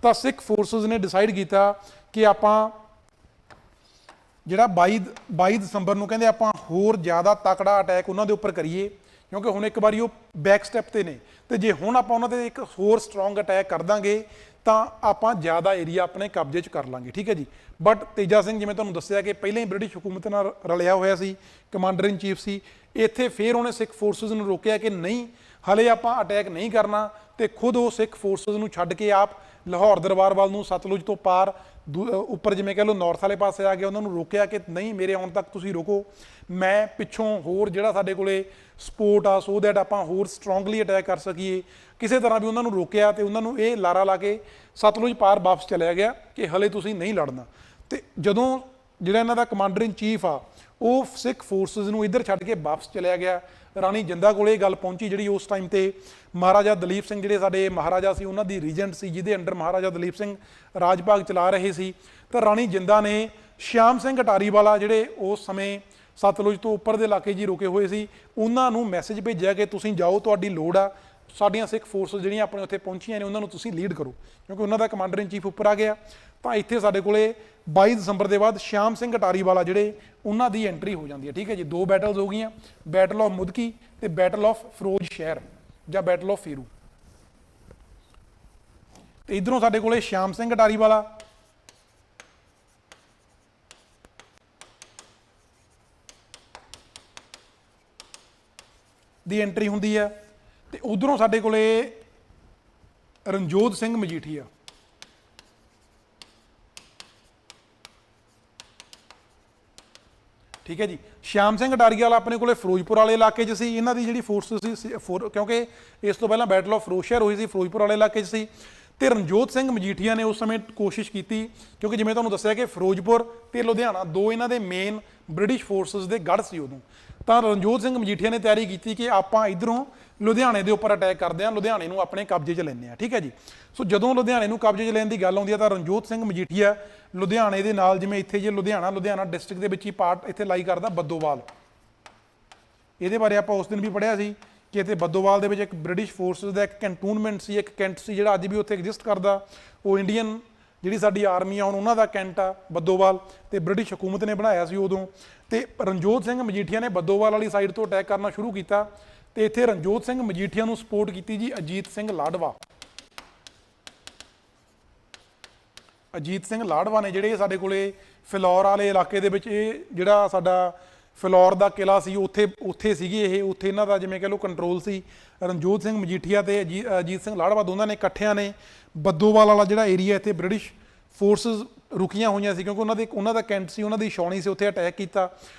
ਤਾਂ ਸਿੱਖ ਫੋਰਸਿਸ ਨੇ ਡਿਸਾਈਡ ਕੀਤਾ ਕਿ ਆਪਾਂ ਜਿਹੜਾ 22 ਦਸੰਬਰ ਨੂੰ ਕਹਿੰਦੇ ਆਪਾਂ ਹੋਰ ਜ਼ਿਆਦਾ ਤਕੜਾ ਅਟੈਕ ਉਹਨਾਂ ਦੇ ਉੱਪਰ ਕਰੀਏ, ਕਿਉਂਕਿ ਹੁਣ ਇੱਕ ਵਾਰੀ ਉਹ ਬੈਕ ਸਟੈਪ ਤੇ ਨੇ, ਤੇ ਜੇ ਹੁਣ ਆਪਾਂ ਉਹਨਾਂ ਤੇ ਇੱਕ ਹੋਰ ਸਟਰੋਂਗ ਅਟੈਕ ਕਰ ਦਾਂਗੇ ਤਾਂ ਆਪਾਂ ਜ਼ਿਆਦਾ ਏਰੀਆ ਆਪਣੇ ਕਬਜ਼ੇ 'ਚ ਕਰ ਲਾਂਗੇ। ਠੀਕ ਹੈ ਜੀ। ਬਟ ਤੇਜਾ ਸਿੰਘ, ਜਿਵੇਂ ਤੁਹਾਨੂੰ ਦੱਸਿਆ ਕਿ ਪਹਿਲਾਂ ਹੀ ਬ੍ਰਿਟਿਸ਼ ਹਕੂਮਤ ਨਾਲ ਰਲਿਆ ਹੋਇਆ ਸੀ, ਕਮਾਂਡਰ ਇਨ ਚੀਫ ਸੀ, ਇੱਥੇ ਫਿਰ ਉਹਨੇ ਸਿੱਖ ਫੋਰਸਿਸ ਨੂੰ ਰੋਕਿਆ ਕਿ ਨਹੀਂ, ਹਲੇ ਆਪਾਂ ਅਟੈਕ ਨਹੀਂ ਕਰਨਾ, ਤੇ ਖੁਦ ਉਹ ਸਿੱਖ ਫੋਰਸਿਸ ਨੂੰ ਛੱਡ ਕੇ ਆਪ ਲਾਹੌਰ ਦਰਬਾਰ ਵੱਲ ਨੂੰ, ਸਤਲੁਜ ਤੋਂ ਪਾਰ ਉੱਪਰ ਜਿਵੇਂ ਕਹਿ ਲਓ ਨਾਰਥ ਵਾਲੇ ਪਾਸੇ ਆ ਕੇ ਉਹਨਾਂ ਨੂੰ ਰੋਕਿਆ ਕਿ ਨਹੀਂ, ਮੇਰੇ ਆਉਣ ਤੱਕ ਤੁਸੀਂ ਰੁਕੋ, ਮੈਂ ਪਿੱਛੋਂ ਹੋਰ ਜਿਹੜਾ ਸਾਡੇ ਕੋਲੇ ਸਪੋਰਟ ਆ, ਸੋ ਦੈਟ ਆਪਾਂ ਹੋਰ ਸਟਰੋਂਗਲੀ ਅਟੈਕ ਕਰ ਸਕੀਏ। ਕਿਸੇ ਤਰ੍ਹਾਂ ਵੀ ਉਹਨਾਂ ਨੂੰ ਰੋਕਿਆ ਤੇ ਉਹਨਾਂ ਨੂੰ ਇਹ ਲਾਰਾ ਲਾ ਕੇ ਸਤਲੁਜ ਪਾਰ ਵਾਪਸ ਚਲਿਆ ਗਿਆ ਕਿ ਹਲੇ ਤੁਸੀਂ ਨਹੀਂ ਲੜਨਾ। ਤੇ ਜਦੋਂ ਜਿਹੜਾ ਇਹਨਾਂ ਦਾ ਕਮਾਂਡਰ ਇਨ ਚੀਫ ਆ ਉਹ ਸਿੱਖ ਫੋਰਸਿਸ ਨੂੰ ਇੱਧਰ ਛੱਡ ਕੇ ਵਾਪਸ ਚਲਿਆ ਗਿਆ, ਰਾਣੀ ਜਿੰਦਾ ਕੋਲ ਇਹ ਗੱਲ ਪਹੁੰਚੀ, ਜਿਹੜੀ ਉਸ ਟਾਈਮ ਤੇ ਮਹਾਰਾਜਾ ਦਲੀਪ ਸਿੰਘ ਜਿਹੜੇ ਸਾਡੇ ਮਹਾਰਾਜਾ ਸੀ, ਉਹਨਾਂ ਦੀ ਰੀਜੈਂਟ ਸੀ, ਜਿਹਦੇ ਅੰਡਰ ਮਹਾਰਾਜਾ ਦਲੀਪ ਸਿੰਘ ਰਾਜ ਭਾਗ ਚਲਾ ਰਹੇ ਸੀ। ਤਾਂ ਰਾਣੀ ਜਿੰਦਾ ਨੇ ਸ਼ਿਆਮ ਸਿੰਘ ਅਟਾਰੀ ਵਾਲਾ, ਜਿਹੜੇ ਉਸ ਸਮੇਂ ਸਤਲੁਜ ਤੋਂ ਉੱਪਰ ਦੇ ਇਲਾਕੇ ਜੀ ਰੁਕੇ ਹੋਏ ਸੀ, ਉਹਨਾਂ ਨੂੰ ਮੈਸੇਜ ਭੇਜਿਆ ਕਿ ਤੁਸੀਂ ਜਾਓ, ਤੁਹਾਡੀ ਲੋੜ ਆ, ਸਾਡੀਆਂ ਸਿੱਖ ਫੋਰਸਿਸ ਜਿਹੜੀਆਂ ਆਪਣੇ ਉੱਥੇ ਪਹੁੰਚੀਆਂ ਨੇ ਉਹਨਾਂ ਨੂੰ ਤੁਸੀਂ ਲੀਡ ਕਰੋ, ਕਿਉਂਕਿ ਉਹਨਾਂ ਦਾ ਕਮਾਂਡਰ ਇਨ ਚੀਫ ਉੱਪਰ ਆ ਗਿਆ। ਤਾਂ ਇੱਥੇ ਸਾਡੇ ਕੋਲੇ 22 ਦਸੰਬਰ ਦੇ ਬਾਅਦ ਸ਼ਿਆਮ ਸਿੰਘ ਅਟਾਰੀ ਵਾਲਾ ਜਿਹੜੇ ਉਹਨਾਂ ਦੀ ਐਂਟਰੀ ਹੋ ਜਾਂਦੀ ਹੈ। ਠੀਕ ਹੈ ਜੀ। ਦੋ ਬੈਟਲਸ ਹੋ ਗਈਆਂ, ਬੈਟਲ ਆਫ ਮੁਦਕੀ ਤੇ ਬੈਟਲ ਆਫ ਫਿਰੋਜ਼ ਸ਼ਹਿਰ ਜਾਂ ਬੈਟਲ ਆਫ ਫੇਰੂ। ਤੇ ਇਧਰੋਂ ਸਾਡੇ ਕੋਲੇ ਸ਼ਿਆਮ ਸਿੰਘ ਅਟਾਰੀ ਵਾਲਾ ਦੀ ਐਂਟਰੀ ਹੁੰਦੀ ਹੈ, ਤੇ ਉਧਰੋਂ ਸਾਡੇ ਕੋਲੇ ਰਣਜੋਧ ਸਿੰਘ ਮਜੀਠੀਆ। ਠੀਕ ਹੈ ਜੀ। ਸ਼ਿਆਮ ਸਿੰਘ ਅਟਾਰੀ ਵਾਲਾ ਆਪਣੇ ਕੋਲੇ ਫਿਰੋਜ਼ਪੁਰ ਵਾਲੇ ਇਲਾਕੇ 'ਚ ਸੀ, ਇਹਨਾਂ ਦੀ ਜਿਹੜੀ ਫੋਰਸ ਸੀ, ਕਿਉਂਕਿ ਇਸ ਤੋਂ ਪਹਿਲਾਂ ਬੈਟਲ ਆਫ ਫਿਰੋਜ਼ਸ਼ਾਹ ਹੋਈ ਸੀ, ਫਿਰੋਜ਼ਪੁਰ ਵਾਲੇ ਇਲਾਕੇ 'ਚ ਸੀ। ਤੇ ਰਣਜੋਧ ਸਿੰਘ ਮਜੀਠੀਆ ਨੇ ਉਸ ਸਮੇਂ ਕੋਸ਼ਿਸ਼ ਕੀਤੀ, ਕਿਉਂਕਿ ਜਿਵੇਂ ਤੁਹਾਨੂੰ ਦੱਸਿਆ ਕਿ ਫਿਰੋਜ਼ਪੁਰ ਤੇ ਲੁਧਿਆਣਾ ਦੋ ਇਹਨਾਂ ਦੇ ਮੇਨ ਬ੍ਰਿਟਿਸ਼ ਫੋਰਸਿਸ ਦੇ ਗੜ੍ਹ ਸੀ ਉਦੋਂ, ਤਾਂ ਰਣਜੋਤ ਸਿੰਘ ਮਜੀਠੀਆ ਨੇ ਤਿਆਰੀ ਕੀਤੀ ਕਿ ਆਪਾਂ ਇਧਰੋਂ ਲੁਧਿਆਣੇ ਦੇ ਉੱਪਰ ਅਟੈਕ ਕਰਦੇ ਹਾਂ, ਲੁਧਿਆਣੇ ਨੂੰ ਆਪਣੇ ਕਬਜ਼ੇ 'ਚ ਲੈਂਦੇ ਹਾਂ। ਠੀਕ ਹੈ ਜੀ। ਸੋ ਜਦੋਂ ਲੁਧਿਆਣੇ ਨੂੰ ਕਬਜ਼ੇ 'ਚ ਲੈਣ ਦੀ ਗੱਲ ਆਉਂਦੀ ਹੈ ਤਾਂ ਰਣਜੋਤ ਸਿੰਘ ਮਜੀਠੀਆ ਲੁਧਿਆਣੇ ਦੇ ਨਾਲ, ਜਿਵੇਂ ਇੱਥੇ ਜੇ ਲੁਧਿਆਣਾ ਡਿਸਟ੍ਰਿਕਟ ਦੇ ਵਿੱਚ ਹੀ ਪਾਰਟ ਇੱਥੇ ਲਾਈ ਕਰਦਾ ਬੱਦੋਵਾਲ। ਇਹਦੇ ਬਾਰੇ ਆਪਾਂ ਉਸ ਦਿਨ ਵੀ ਪੜ੍ਹਿਆ ਸੀ ਕਿ ਇੱਥੇ ਬੱਦੋਵਾਲ ਦੇ ਵਿੱਚ ਇੱਕ ਬ੍ਰਿਟਿਸ਼ ਫੋਰਸਿਸ ਦਾ ਇੱਕ ਕੈਂਟੂਨਮੈਂਟ ਸੀ, ਇੱਕ ਕੈਂਟ ਸੀ, ਜਿਹੜਾ ਅੱਜ ਵੀ ਉੱਥੇ ਐਗਜ਼ਿਸਟ ਕਰਦਾ। ਉਹ ਇੰਡੀਅਨ ਜਿਹੜੀ ਸਾਡੀ ਆਰਮੀ ਆ ਹੁਣ ਉਹਨਾਂ ਦਾ ਕੈਂਟ ਆ ਬੱਦੋਵਾਲ, ਤੇ ਬ੍ਰਿਟਿਸ਼ ਹਕੂਮਤ ਨੇ ਬਣਾਇਆ ਸੀ ਉਦੋਂ। ਤੇ ਰਣਜੋਤ ਸਿੰਘ ਮਜੀਠੀਆ ਨੇ ਬੱਦੋਵਾਲ ਵਾਲੀ ਸਾਈਡ ਤੋਂ ਅਟੈਕ ਕਰਨਾ ਸ਼ੁਰੂ ਕੀਤਾ, ਤੇ ਇੱਥੇ ਰਣਜੋਤ ਸਿੰਘ ਮਜੀਠੀਆ ਨੂੰ ਸਪੋਰਟ ਕੀਤੀ ਜੀ ਅਜੀਤ ਸਿੰਘ ਲਾਡਵਾ। ਅਜੀਤ ਸਿੰਘ ਲਾਡਵਾ ਨੇ ਜਿਹੜੇ ਸਾਡੇ ਕੋਲੇ ਫਿਲੌਰ ਵਾਲੇ ਇਲਾਕੇ ਦੇ ਵਿੱਚ, ਇਹ ਜਿਹੜਾ ਸਾਡਾ ਫਿਲੌਰ ਦਾ ਕਿਲਾ ਸੀ ਉੱਥੇ ਸੀਗੇ ਇਹ, ਉੱਥੇ ਇਹਨਾਂ ਦਾ ਜਿਵੇਂ ਕਹਿ ਲਓ ਕੰਟਰੋਲ ਸੀ। ਰਣਜੋਤ ਸਿੰਘ ਮਜੀਠੀਆ ਤੇ ਅਜੀਤ ਸਿੰਘ ਲਾਡਵਾ ਦੋਨਾਂ ਨੇ ਇਕੱਠਿਆਂ ਨੇ ਬੱਦੋਵਾਲ ਵਾਲਾ ਜਿਹੜਾ ਏਰੀਆ ਇੱਥੇ ਬ੍ਰਿਟਿਸ਼ ਫੋਰਸਿਸ ਰੁਕੀਆਂ ਹੋਈਆਂ ਸੀ, ਕਿਉਂਕਿ ਉਹਨਾਂ ਦਾ ਕੈਂਟ ਸੀ, ਉਹਨਾਂ ਦੀ ਛਾਉਣੀ ਸੀ, ਉੱਥੇ ਅਟੈਕ ਕੀਤਾ।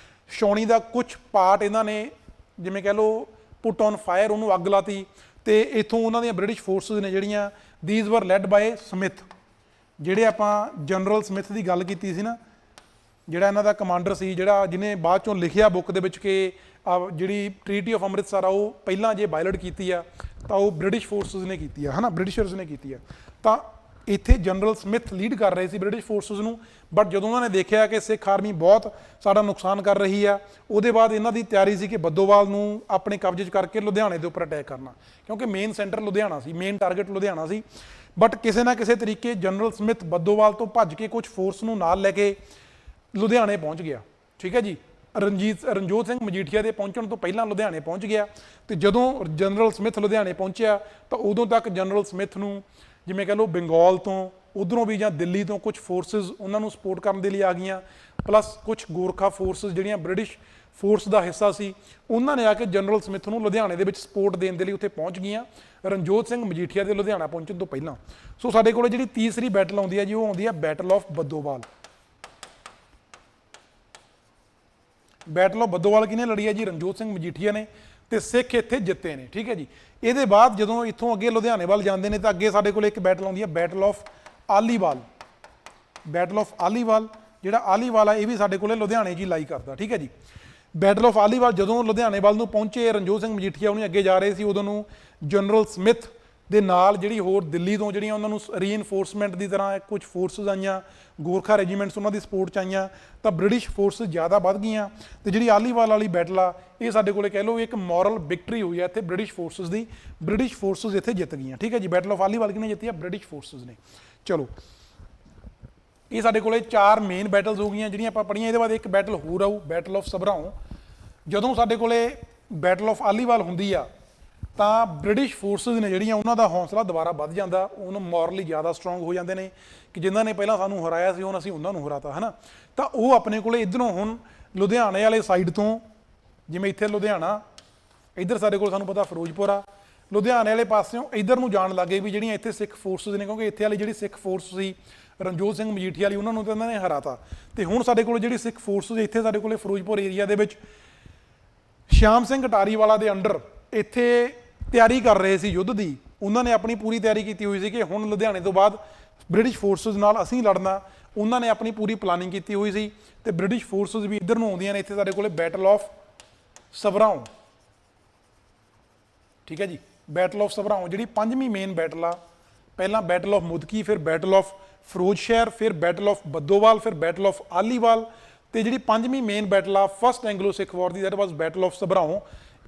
ਛਾਉਣੀ ਦਾ ਕੁਝ ਪਾਰਟ ਇਹਨਾਂ ਨੇ ਜਿਵੇਂ ਕਹਿ ਲਓ ਪੁੱਟ ਔਨ ਫਾਇਰ, ਉਹਨੂੰ ਅੱਗ ਲਾਤੀ, ਤੇ ਇੱਥੋਂ ਉਹਨਾਂ ਦੀਆਂ ਬ੍ਰਿਟਿਸ਼ ਫੋਰਸਿਸ ਨੇ ਜਿਹੜੀਆਂ, ਦੀਜ਼ ਵਰ ਲੈਡ ਬਾਏ ਸਮਿਥ। ਜਿਹੜੇ ਆਪਾਂ ਜਨਰਲ ਸਮਿਥ ਦੀ ਗੱਲ ਕੀਤੀ ਸੀ ਨਾ, ਜਿਹੜਾ ਇਹਨਾਂ ਦਾ ਕਮਾਂਡਰ ਸੀ, ਜਿਹੜਾ ਜਿਹਨੇ ਬਾਅਦ ਚੋਂ ਲਿਖਿਆ ਬੁੱਕ ਦੇ ਵਿੱਚ ਕਿ ਜਿਹੜੀ ਟ੍ਰੀਟੀ ਆਫ ਅੰਮ੍ਰਿਤਸਰ ਆ ਉਹ ਪਹਿਲਾਂ ਜੇ ਵਾਇਲੇਟ ਕੀਤੀ ਆ ਤਾਂ ਉਹ ਬ੍ਰਿਟਿਸ਼ ਫੋਰਸਿਸ ਨੇ ਕੀਤੀ ਆ, ਹੈ ਨਾ, ਬ੍ਰਿਟਿਸ਼ਰਸ ਨੇ ਕੀਤੀ ਆ। ਤਾਂ ਇੱਥੇ ਜਨਰਲ ਸਮਿਥ ਲੀਡ ਕਰ ਰਹੇ ਸੀ ਬ੍ਰਿਟਿਸ਼ ਫੋਰਸਿਸ ਨੂੰ, ਬਟ ਜਦੋਂ ਉਹਨਾਂ ਨੇ ਦੇਖਿਆ ਕਿ ਸਿੱਖ ਆਰਮੀ ਬਹੁਤ ਸਾਡਾ ਨੁਕਸਾਨ ਕਰ ਰਹੀ ਆ, ਉਹਦੇ ਬਾਅਦ ਇਹਨਾਂ ਦੀ ਤਿਆਰੀ ਸੀ ਕਿ ਬੱਦੋਵਾਲ ਨੂੰ ਆਪਣੇ ਕਬਜ਼ੇ 'ਚ ਕਰਕੇ ਲੁਧਿਆਣੇ ਦੇ ਉੱਪਰ ਅਟੈਕ ਕਰਨਾ, ਕਿਉਂਕਿ main centre Ludhiana C, main target Ludhiana C. But ਕਿਸੇ ਨਾ ਕਿਸੇ ਤਰੀਕੇ ਜਨਰਲ ਸਮਿਥ ਬੱਦੋਵਾਲ ਤੋਂ ਭੱਜ ਕੇ ਕੁਝ ਫੋਰਸ ਨੂੰ ਨਾਲ ਲੈ ਕੇ ਲੁਧਿਆਣੇ ਪਹੁੰਚ ਗਿਆ। ਠੀਕ ਹੈ ਜੀ। ਰਣਜੋਤ ਸਿੰਘ ਮਜੀਠੀਆ ਦੇ ਪਹੁੰਚਣ ਤੋਂ ਪਹਿਲਾਂ ਲੁਧਿਆਣੇ ਪਹੁੰਚ ਗਿਆ, ਤੇ ਜਦੋਂ ਜਨਰਲ ਸਮਿਥ ਲੁਧਿਆਣੇ ਪਹੁੰਚਿਆ ਤਾਂ ਉਦੋਂ ਤੱਕ ਜਨਰਲ ਸਮਿਥ ਨੂੰ ਜਿਵੇਂ ਕਹਿ ਲਓ ਬੰਗਾਲ ਤੋਂ, ਉਧਰੋਂ ਵੀ ਜਾਂ ਦਿੱਲੀ ਤੋਂ ਕੁਝ ਫੋਰਸਿਸ ਉਹਨਾਂ ਨੂੰ ਸਪੋਰਟ ਕਰਨ ਦੇ ਲਈ ਆ ਗਈਆਂ, ਪਲੱਸ ਕੁਝ ਗੋਰਖਾ ਫੋਰਸਿਸ ਜਿਹੜੀਆਂ ਬ੍ਰਿਟਿਸ਼ ਫੋਰਸ ਦਾ ਹਿੱਸਾ ਸੀ, ਉਹਨਾਂ ਨੇ ਆ ਕੇ ਜਨਰਲ ਸਮਿਥ ਨੂੰ ਲੁਧਿਆਣੇ ਦੇ ਵਿੱਚ ਸਪੋਰਟ ਦੇਣ ਦੇ ਲਈ ਉੱਥੇ ਪਹੁੰਚ ਗਈਆਂ ਰਣਜੋਤ ਸਿੰਘ ਮਜੀਠੀਆ ਦੇ ਲੁਧਿਆਣਾ ਪਹੁੰਚਣ ਤੋਂ ਪਹਿਲਾਂ। ਸੋ ਸਾਡੇ ਕੋਲ ਜਿਹੜੀ ਤੀਸਰੀ ਬੈਟਲ ਆਉਂਦੀ ਹੈ ਜੀ, ਉਹ ਆਉਂਦੀ ਹੈ battle of Baddowal. Battle of Baddowal ਕਿਹਨੇ ਲੜੀ ਹੈ ਜੀ? ਰਣਜੋਤ ਸਿੰਘ ਮਜੀਠੀਆ ਨੇ, ਤੇ ਸਿੱਖ ਇੱਥੇ ਜਿੱਤੇ ਨੇ। ਠੀਕ ਹੈ ਜੀ। ਇਹਦੇ ਬਾਅਦ ਜਦੋਂ ਇੱਥੋਂ ਅੱਗੇ ਲੁਧਿਆਣੇ ਵੱਲ ਜਾਂਦੇ ਨੇ ਤਾਂ ਅੱਗੇ ਸਾਡੇ ਕੋਲ ਇੱਕ ਬੈਟਲ ਆਉਂਦੀ ਹੈ battle of Aliwal. Battle of Aliwal, ਜਿਹੜਾ ਆਲੀਵਾਲ ਆ ਇਹ ਵੀ ਸਾਡੇ ਕੋਲੇ ਲੁਧਿਆਣੇ 'ਚ ਹੀ ਲਾਈ ਕਰਦਾ। ਠੀਕ ਹੈ ਜੀ। ਬੈਟਲ ਆਫ ਆਲੀਵਾਲ ਜਦੋਂ ਲੁਧਿਆਣੇ ਵੱਲ ਨੂੰ ਪਹੁੰਚੇ, ਰਣਜੋਤ ਸਿੰਘ ਮਜੀਠੀਆ ਉਹਨੇ ਅੱਗੇ ਜਾ ਰਹੇ ਸੀ, ਉਦੋਂ ਨੂੰ ਜਨਰਲ ਸਮਿਥ ਦੇ ਨਾਲ ਜਿਹੜੀ ਹੋਰ ਦਿੱਲੀ ਤੋਂ ਜਿਹੜੀਆਂ ਉਹਨਾਂ ਨੂੰ ਰੀਇਨਫੋਰਸਮੈਂਟ ਦੀ ਤਰ੍ਹਾਂ ਕੁਝ ਫੋਰਸਿਸ ਆਈਆਂ, ਗੋਰਖਾ ਰੈਜੀਮੈਂਟਸ ਉਹਨਾਂ ਦੀ ਸਪੋਰਟ 'ਚ ਆਈਆਂ, ਤਾਂ ਬ੍ਰਿਟਿਸ਼ ਫੋਰਸਿਸ ਜ਼ਿਆਦਾ ਵੱਧ ਗਈਆਂ। ਤੇ ਜਿਹੜੀ ਆਲੀਵਾਲ ਵਾਲੀ ਬੈਟਲ ਆ ਇਹ ਸਾਡੇ ਕੋਲੇ ਕਹਿ ਲਓ ਇੱਕ ਮੋਰਲ ਵਿਕਟਰੀ ਹੋਈ ਹੈ ਇੱਥੇ ਬ੍ਰਿਟਿਸ਼ ਫੋਰਸਿਸ ਦੀ, ਬ੍ਰਿਟਿਸ਼ ਫੋਰਸਿਸ ਇੱਥੇ ਜਿੱਤ ਗਈਆਂ। ਠੀਕ ਹੈ ਜੀ। ਬੈਟਲ ਆਫ ਆਲੀਵਾਲ ਕਿਹਨੇ ਜਿੱਤੀ ਆ? ਬ੍ਰਿਟਿਸ਼ ਫੋਰਸਿਸ ਨੇ। ਚਲੋ, ਇਹ ਸਾਡੇ ਕੋਲੇ 4 ਮੇਨ ਬੈਟਲਸ ਹੋ ਗਈਆਂ ਜਿਹੜੀਆਂ ਆਪਾਂ ਪੜ੍ਹੀਆਂ। ਇਹਦੇ ਬਾਅਦ ਇੱਕ ਬੈਟਲ ਹੋਰ ਆਊ, ਬੈਟਲ ਆਫ ਸਭਰਾਓ। ਜਦੋਂ ਸਾਡੇ ਕੋਲੇ ਬੈਟਲ ਆਫ ਆਲੀਵਾਲ ਹੁੰਦੀ ਆ ਤਾਂ ਬ੍ਰਿਟਿਸ਼ ਫੋਰਸਿਸ ਨੇ ਜਿਹੜੀਆਂ ਉਹਨਾਂ ਦਾ ਹੌਸਲਾ ਦੁਬਾਰਾ ਵੱਧ ਜਾਂਦਾ, ਉਹਨੂੰ ਮੋਰਲੀ ਜ਼ਿਆਦਾ ਸਟਰੋਂਗ ਹੋ ਜਾਂਦੇ ਨੇ ਕਿ ਜਿਨ੍ਹਾਂ ਨੇ ਪਹਿਲਾਂ ਸਾਨੂੰ ਹਰਾਇਆ ਸੀ ਹੁਣ ਅਸੀਂ ਉਹਨਾਂ ਨੂੰ ਹਰਾਤਾ, ਹੈ ਨਾ। ਤਾਂ ਉਹ ਆਪਣੇ ਕੋਲੇ ਇੱਧਰੋਂ ਹੁਣ ਲੁਧਿਆਣੇ ਵਾਲੇ ਸਾਈਡ ਤੋਂ, ਜਿਵੇਂ ਇੱਥੇ ਲੁਧਿਆਣਾ, ਇੱਧਰ ਸਾਡੇ ਕੋਲ ਸਾਨੂੰ ਪਤਾ ਫਿਰੋਜ਼ਪੁਰ ਆ, ਲੁਧਿਆਣੇ ਵਾਲੇ ਪਾਸਿਓਂ ਇੱਧਰ ਨੂੰ ਜਾਣ ਲੱਗੇ ਵੀ ਜਿਹੜੀਆਂ ਇੱਥੇ ਸਿੱਖ ਫੋਰਸਿਸ ਨੇ, ਕਿਉਂਕਿ ਇੱਥੇ ਵਾਲੀ ਜਿਹੜੀ ਸਿੱਖ ਫੋਰਸ ਸੀ ਰਣਜੋਤ ਸਿੰਘ ਮਜੀਠੀਆ ਵਾਲੀ, ਉਹਨਾਂ ਨੂੰ ਤਾਂ ਇਹਨਾਂ ਨੇ ਹਰਾਤਾ। ਤੇ ਹੁਣ ਸਾਡੇ ਕੋਲ ਜਿਹੜੀ ਸਿੱਖ ਫੋਰਸਿਸ ਇੱਥੇ ਸਾਡੇ ਕੋਲੇ ਫਿਰੋਜ਼ਪੁਰ ਏਰੀਆ ਦੇ ਵਿੱਚ ਸ਼ਾਮ ਸਿੰਘ ਅਟਾਰੀ ਵਾਲਾ ਦੇ ਅੰਡਰ ਇੱਥੇ ਤਿਆਰੀ ਕਰ ਰਹੇ ਸੀ ਯੁੱਧ ਦੀ। ਉਹਨਾਂ ਨੇ ਆਪਣੀ ਪੂਰੀ ਤਿਆਰੀ ਕੀਤੀ ਹੋਈ ਸੀ ਕਿ ਹੁਣ ਲੁਧਿਆਣੇ ਤੋਂ ਬਾਅਦ ਬ੍ਰਿਟਿਸ਼ ਫੋਰਸਿਸ ਨਾਲ ਅਸੀਂ ਲੜਨਾ। ਉਹਨਾਂ ਨੇ ਆਪਣੀ ਪੂਰੀ ਪਲਾਨਿੰਗ ਕੀਤੀ ਹੋਈ ਸੀ, ਤੇ ਬ੍ਰਿਟਿਸ਼ ਫੋਰਸਿਸ ਵੀ ਇੱਧਰ ਨੂੰ ਆਉਂਦੀਆਂ ਨੇ। ਇੱਥੇ ਸਾਡੇ ਕੋਲੇ ਬੈਟਲ ਆਫ ਸਭਰਾਓ। ਠੀਕ ਹੈ ਜੀ। ਬੈਟਲ ਆਫ ਸਭਰਾਓ ਜਿਹੜੀ 5ਵੀਂ ਮੇਨ ਬੈਟਲ ਆ। ਪਹਿਲਾਂ ਬੈਟਲ ਆਫ ਮੁਦਕੀ, ਫਿਰ ਬੈਟਲ ਆਫ ਫਿਰੋਜ਼ਸ਼ਹਿਰ, ਫਿਰ ਬੈਟਲ ਆਫ ਬੱਦੋਵਾਲ, ਫਿਰ ਬੈਟਲ ਆਫ ਆਲੀਵਾਲ, ਤੇ ਜਿਹੜੀ 5ਵੀਂ ਮੇਨ ਬੈਟਲ ਆ first Anglo Sikh war the, that was battle of ਸਭਰਾਓ।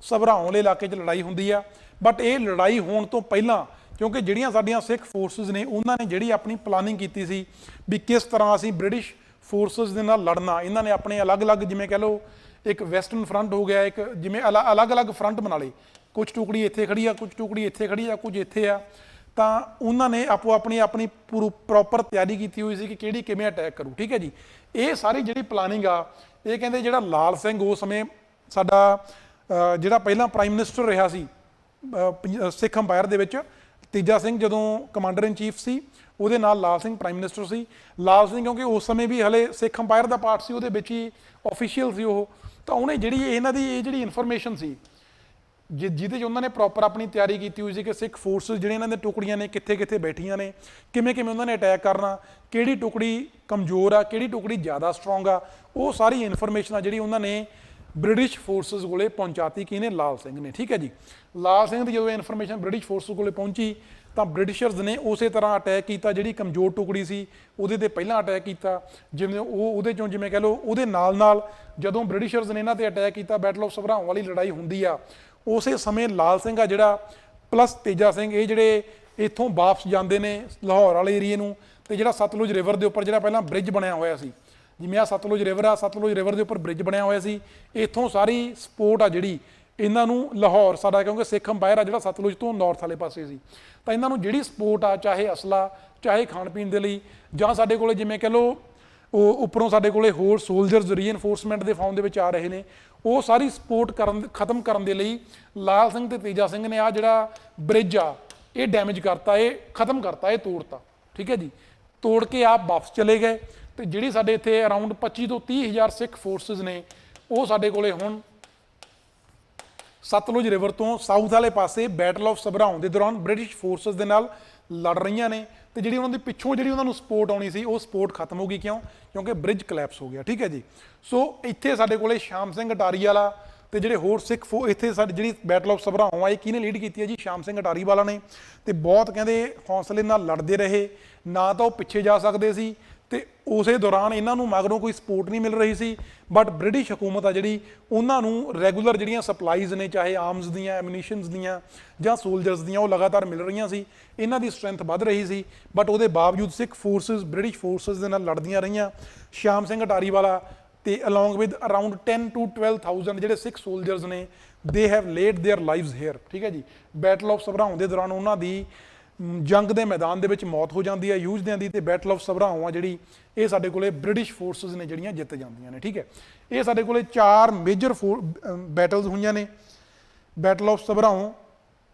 ਸਭਰਾਓ ਵਾਲੇ ਇਲਾਕੇ 'ਚ ਲੜਾਈ ਹੁੰਦੀ ਆ। ਬਟ ਇਹ ਲੜਾਈ ਹੋਣ ਤੋਂ ਪਹਿਲਾਂ, ਕਿਉਂਕਿ ਜਿਹੜੀਆਂ ਸਾਡੀਆਂ ਸਿੱਖ ਫੋਰਸਿਸ ਨੇ ਉਹਨਾਂ ਨੇ ਜਿਹੜੀ ਆਪਣੀ ਪਲਾਨਿੰਗ ਕੀਤੀ ਸੀ ਵੀ ਕਿਸ ਤਰ੍ਹਾਂ ਅਸੀਂ ਬ੍ਰਿਟਿਸ਼ ਫੋਰਸਿਸ ਦੇ ਨਾਲ ਲੜਨਾ, ਇਹਨਾਂ ਨੇ ਆਪਣੇ ਅਲੱਗ-ਅਲੱਗ ਜਿਵੇਂ ਕਹਿ ਲਓ ਇੱਕ ਵੈਸਟਰਨ ਫਰੰਟ ਹੋ ਗਿਆ, ਇੱਕ ਜਿਵੇਂ ਅਲੱਗ-ਅਲੱਗ ਫਰੰਟ ਬਣਾ ਲਏ। ਕੁਝ ਟੁਕੜੀ ਇੱਥੇ ਖੜੀ ਆ, ਕੁਝ ਟੁਕੜੀ ਇੱਥੇ ਖੜੀ ਆ, ਕੁਝ ਇੱਥੇ ਆ। ਤਾਂ ਉਹਨਾਂ ਨੇ ਆਪੋ ਆਪਣੀ ਪ੍ਰੋਪਰ ਤਿਆਰੀ ਕੀਤੀ ਹੋਈ ਸੀ ਕਿ ਕਿਹੜੀ ਕਿਵੇਂ ਅਟੈਕ ਕਰੂ। ਠੀਕ ਹੈ ਜੀ। ਇਹ ਸਾਰੀ ਜਿਹੜੀ ਪਲਾਨਿੰਗ ਆ, ਇਹ ਕਹਿੰਦੇ ਜਿਹੜਾ ਲਾਲ ਸਿੰਘ ਉਸ ਸਮੇਂ ਸਾਡਾ ਜਿਹੜਾ ਪਹਿਲਾਂ ਪ੍ਰਾਈਮ ਮਿਨਿਸਟਰ ਰਿਹਾ ਸੀ ਸਿੱਖ ਅੰਪਾਇਰ ਦੇ ਵਿੱਚ, ਤੇਜਾ ਸਿੰਘ ਜਦੋਂ ਕਮਾਂਡਰ ਇਨ ਚੀਫ ਸੀ, ਉਹਦੇ ਨਾਲ ਲਾਲ ਸਿੰਘ ਪ੍ਰਾਈਮ ਮਿਨਿਸਟਰ ਸੀ। ਲਾਲ ਸਿੰਘ ਕਿਉਂਕਿ ਉਸ ਸਮੇਂ ਵੀ ਹਲੇ ਸਿੱਖ ਅੰਪਾਇਰ ਦਾ ਪਾਰਟ ਸੀ, ਉਹਦੇ ਵਿੱਚ ਹੀ ਆਫੀਸ਼ੀਅਲ ਸੀ ਉਹ। ਤਾਂ ਉਹਨੇ ਜਿਹੜੀ ਇਹਨਾਂ ਦੀ ਇਹ ਜਿਹੜੀ ਇਨਫੋਰਮੇਸ਼ਨ ਸੀ ਜਿਹਦੇ 'ਚ ਉਹਨਾਂ ਨੇ ਪ੍ਰੋਪਰ ਆਪਣੀ ਤਿਆਰੀ ਕੀਤੀ ਹੋਈ ਸੀ ਕਿ ਸਿੱਖ ਫੋਰਸਿਸ ਜਿਹੜੇ ਇਹਨਾਂ ਦੇ ਟੁਕੜੀਆਂ ਨੇ ਕਿੱਥੇ ਕਿੱਥੇ ਬੈਠੀਆਂ ਨੇ, ਕਿਵੇਂ ਕਿਵੇਂ ਉਹਨਾਂ ਨੇ ਅਟੈਕ ਕਰਨਾ, ਕਿਹੜੀ ਟੁਕੜੀ ਕਮਜ਼ੋਰ ਆ, ਕਿਹੜੀ ਟੁਕੜੀ ਜ਼ਿਆਦਾ ਸਟਰੋਂਗ ਆ, ਉਹ ਸਾਰੀ ਇਨਫੋਰਮੇਸ਼ਨ ਆ ਜਿਹੜੀ ਉਹਨਾਂ ਨੇ ਬ੍ਰਿਟਿਸ਼ ਫੋਰਸਸ ਕੋਲੇ ਪਹੁੰਚਾਤੀ ਕਿਹਨੇ? ਲਾਲ ਸਿੰਘ ਨੇ। ਠੀਕ ਹੈ ਜੀ। ਲਾਲ ਸਿੰਘ ਦੀ ਜਦੋਂ ਇਨਫੋਰਮੇਸ਼ਨ ਬ੍ਰਿਟਿਸ਼ ਫੋਰਸਸ ਕੋਲੇ ਪਹੁੰਚੀ ਤਾਂ ਬ੍ਰਿਟਿਸ਼ਰਸ ਨੇ ਉਸੇ ਤਰ੍ਹਾਂ ਅਟੈਕ ਕੀਤਾ, ਜਿਹੜੀ ਕਮਜ਼ੋਰ ਟੁਕੜੀ ਸੀ ਉਹਦੇ ਤੇ ਪਹਿਲਾਂ ਅਟੈਕ ਕੀਤਾ, ਜਿਵੇਂ ਉਹਦੇ ਚੋਂ ਜਿਵੇਂ ਕਹਿ ਲਓ ਉਹਦੇ ਨਾਲ ਨਾਲ ਜਦੋਂ ਬ੍ਰਿਟਿਸ਼ਰਸ ਨੇ ਇਹਨਾਂ ਤੇ ਅਟੈਕ ਕੀਤਾ, ਬੈਟਲ ਆਫ ਸਭਰਾਵਾਂ ਵਾਲੀ ਲੜਾਈ ਹੁੰਦੀ ਆ, ਉਸੇ ਸਮੇਂ ਲਾਲ ਸਿੰਘ ਆ ਜਿਹੜਾ ਪਲੱਸ ਤੇਜਾ ਸਿੰਘ, ਇਹ ਜਿਹੜੇ ਇੱਥੋਂ ਵਾਪਸ ਜਾਂਦੇ ਨੇ ਲਾਹੌਰ ਵਾਲੇ ਏਰੀਏ ਨੂੰ, ਤੇ ਜਿਹੜਾ ਸਤਲੁਜ ਰਿਵਰ ਦੇ ਉੱਪਰ ਜਿਹੜਾ ਪਹਿਲਾਂ ਬ੍ਰਿਜ ਬਣਿਆ ਹੋਇਆ ਸੀ, ਜਿਵੇਂ ਆ ਸਤਲੁਜ ਰਿਵਰ ਆ, ਸਤਲੁਜ ਰਿਵਰ ਦੇ ਉੱਪਰ ਬ੍ਰਿਜ ਬਣਿਆ ਹੋਇਆ ਸੀ, ਇੱਥੋਂ ਸਾਰੀ ਸਪੋਰਟ ਆ ਜਿਹੜੀ ਇਹਨਾਂ ਨੂੰ ਲਾਹੌਰ ਸਾਡਾ, ਕਿਉਂਕਿ ਸਿੱਖ ਅੰਪਾਇਰ ਆ ਜਿਹੜਾ ਸਤਲੁਜ ਤੋਂ ਨਾਰਥ ਵਾਲੇ ਪਾਸੇ ਸੀ, ਤਾਂ ਇਹਨਾਂ ਨੂੰ ਜਿਹੜੀ ਸਪੋਰਟ ਆ, ਚਾਹੇ ਅਸਲਾ, ਚਾਹੇ ਖਾਣ ਪੀਣ ਦੇ ਲਈ, ਜਾਂ ਸਾਡੇ ਕੋਲੇ ਜਿਵੇਂ ਕਹਿ ਲਓ ਉਹ ਉੱਪਰੋਂ ਸਾਡੇ ਕੋਲੇ ਹੋਰ ਸੋਲਜਰਸ ਰੀਇਨਫੋਰਸਮੈਂਟ ਦੇ ਫਾਰਮ ਦੇ ਵਿੱਚ ਆ ਰਹੇ ਨੇ, ਉਹ ਸਾਰੀ ਸਪੋਰਟ ਖਤਮ ਕਰਨ ਦੇ ਲਈ ਲਾਲ ਸਿੰਘ ਤੇ ਤੇਜਾ ਸਿੰਘ ਨੇ ਆ ਜਿਹੜਾ ਬ੍ਰਿਜ ਆ ਇਹ ਡੈਮੇਜ ਕਰਤਾ, ਇਹ ਖਤਮ ਕਰਤਾ, ਇਹ ਤੋੜਤਾ। ਠੀਕ ਹੈ ਜੀ। ਤੋੜ ਕੇ ਆਪ ਵਾਪਸ ਚਲੇ ਗਏ, ਤੇ ਜਿਹੜੀ ਸਾਡੇ ਇੱਥੇ ਅਰਾਊਂਡ 25 ਤੋਂ 30 ਹਜ਼ਾਰ ਸਿੱਖ ਫੋਰਸਿਸ ਨੇ ਉਹ ਸਾਡੇ ਕੋਲੇ ਹੁਣ ਸਤਲੁਜ ਰਿਵਰ ਤੋਂ ਸਾਊਥ ਵਾਲੇ ਪਾਸੇ ਬੈਟਲ ਆਫ ਸਭਰਾਵਾਂ ਦੇ ਦੌਰਾਨ ਬ੍ਰਿਟਿਸ਼ ਫੋਰਸਸ ਦੇ ਨਾਲ ਲੜ ਰਹੀਆਂ ਨੇ, ਤੇ ਜਿਹੜੀ ਉਹਨਾਂ ਦੀ ਪਿੱਛੋਂ ਜਿਹੜੀ ਉਹਨਾਂ ਨੂੰ ਸਪੋਰਟ ਆਉਣੀ ਸੀ ਉਹ ਸਪੋਰਟ ਖਤਮ ਹੋ ਗਈ। ਕਿਉਂ? ਕਿਉਂਕਿ ਬ੍ਰਿਜ ਕਲੈਪਸ ਹੋ ਗਿਆ। ਠੀਕ ਹੈ ਜੀ। ਸੋ ਇੱਥੇ ਸਾਡੇ ਕੋਲੇ ਸ਼ਾਮ ਸਿੰਘ ਅਟਾਰੀ ਵਾਲਾ ਤੇ ਜਿਹੜੇ ਹੋਰ ਸਿੱਖ ਇੱਥੇ ਸਾਡੀ ਜਿਹੜੀ ਬੈਟਲ ਆਫ ਸਭਰਾਵਾਂ ਇਹ ਕਿਹਨੇ ਲੀਡ ਕੀਤੀ ਹੈ ਜੀ? ਸ਼ਾਮ ਸਿੰਘ ਅਟਾਰੀ ਵਾਲਾ ਨੇ। ਤੇ ਬਹੁਤ ਕਹਿੰਦੇ ਹੌਸਲੇ ਨਾਲ ਲੜਦੇ ਰਹੇ, ਨਾ ਤਾਂ ਉਹ ਪਿੱਛੇ ਜਾ ਸਕਦੇ ਸੀ, ਤੇ ਉਸੇ ਦੌਰਾਨ ਇਹਨਾਂ ਨੂੰ ਮਗਰੋਂ ਕੋਈ ਸਪੋਰਟ ਨਹੀਂ ਮਿਲ ਰਹੀ ਸੀ, ਬਟ ਬ੍ਰਿਟਿਸ਼ ਹਕੂਮਤ ਆ ਜਿਹੜੀ ਉਹਨਾਂ ਨੂੰ ਰੈਗੂਲਰ ਜਿਹੜੀਆਂ ਸਪਲਾਈਜ਼ ਨੇ, ਚਾਹੇ ਆਰਮਸ ਦੀਆਂ, ਐਮੂਨੀਸ਼ਨਸ ਦੀਆਂ ਜਾਂ ਸੋਲਜਰਸ ਦੀਆਂ, ਉਹ ਲਗਾਤਾਰ ਮਿਲ ਰਹੀਆਂ ਸੀ, ਇਹਨਾਂ ਦੀ ਸਟਰੈਂਥ ਵੱਧ ਰਹੀ ਸੀ, ਬਟ ਉਹਦੇ ਬਾਵਜੂਦ ਸਿੱਖ ਫੋਰਸਿਸ ਬ੍ਰਿਟਿਸ਼ ਫੋਰਸਿਸ ਦੇ ਨਾਲ ਲੜਦੀਆਂ ਰਹੀਆਂ। ਸ਼ਾਮ ਸਿੰਘ ਅਟਾਰੀ ਵਾਲਾ ਤੇ ਅਲੋਂਗ ਵਿਦ ਅਰਾਊਂਡ 10 to 12,000 ਜਿਹੜੇ ਸਿੱਖ ਸੋਲਜਰਸ ਨੇ, they have laid their lives here. ਠੀਕ ਹੈ ਜੀ। ਬੈਟਲ ਆਫ ਸਭਰਾਵਾਂ ਦੇ ਦੌਰਾਨ ਉਹਨਾਂ ਦੀ ਜੰਗ ਦੇ ਮੈਦਾਨ ਦੇ ਵਿੱਚ ਮੌਤ ਹੋ ਜਾਂਦੀ ਹੈ ਯੂਜਦਿਆਂ ਦੀ, ਤੇ ਬੈਟਲ ਆਫ ਸਭਰਾਵਾਂ ਜਿਹੜੀ ਇਹ ਸਾਡੇ ਕੋਲੇ ਬ੍ਰਿਟਿਸ਼ ਫੋਰਸਸ ਨੇ ਜਿਹੜੀਆਂ ਜਿੱਤ ਜਾਂਦੀਆਂ ਨੇ। ਠੀਕ ਹੈ। ਇਹ ਸਾਡੇ ਕੋਲੇ 4 ਮੇਜਰ ਬੈਟਲਸ ਹੋਈਆਂ ਨੇ। ਬੈਟਲ ਆਫ ਸਭਰਾਵਾਂ,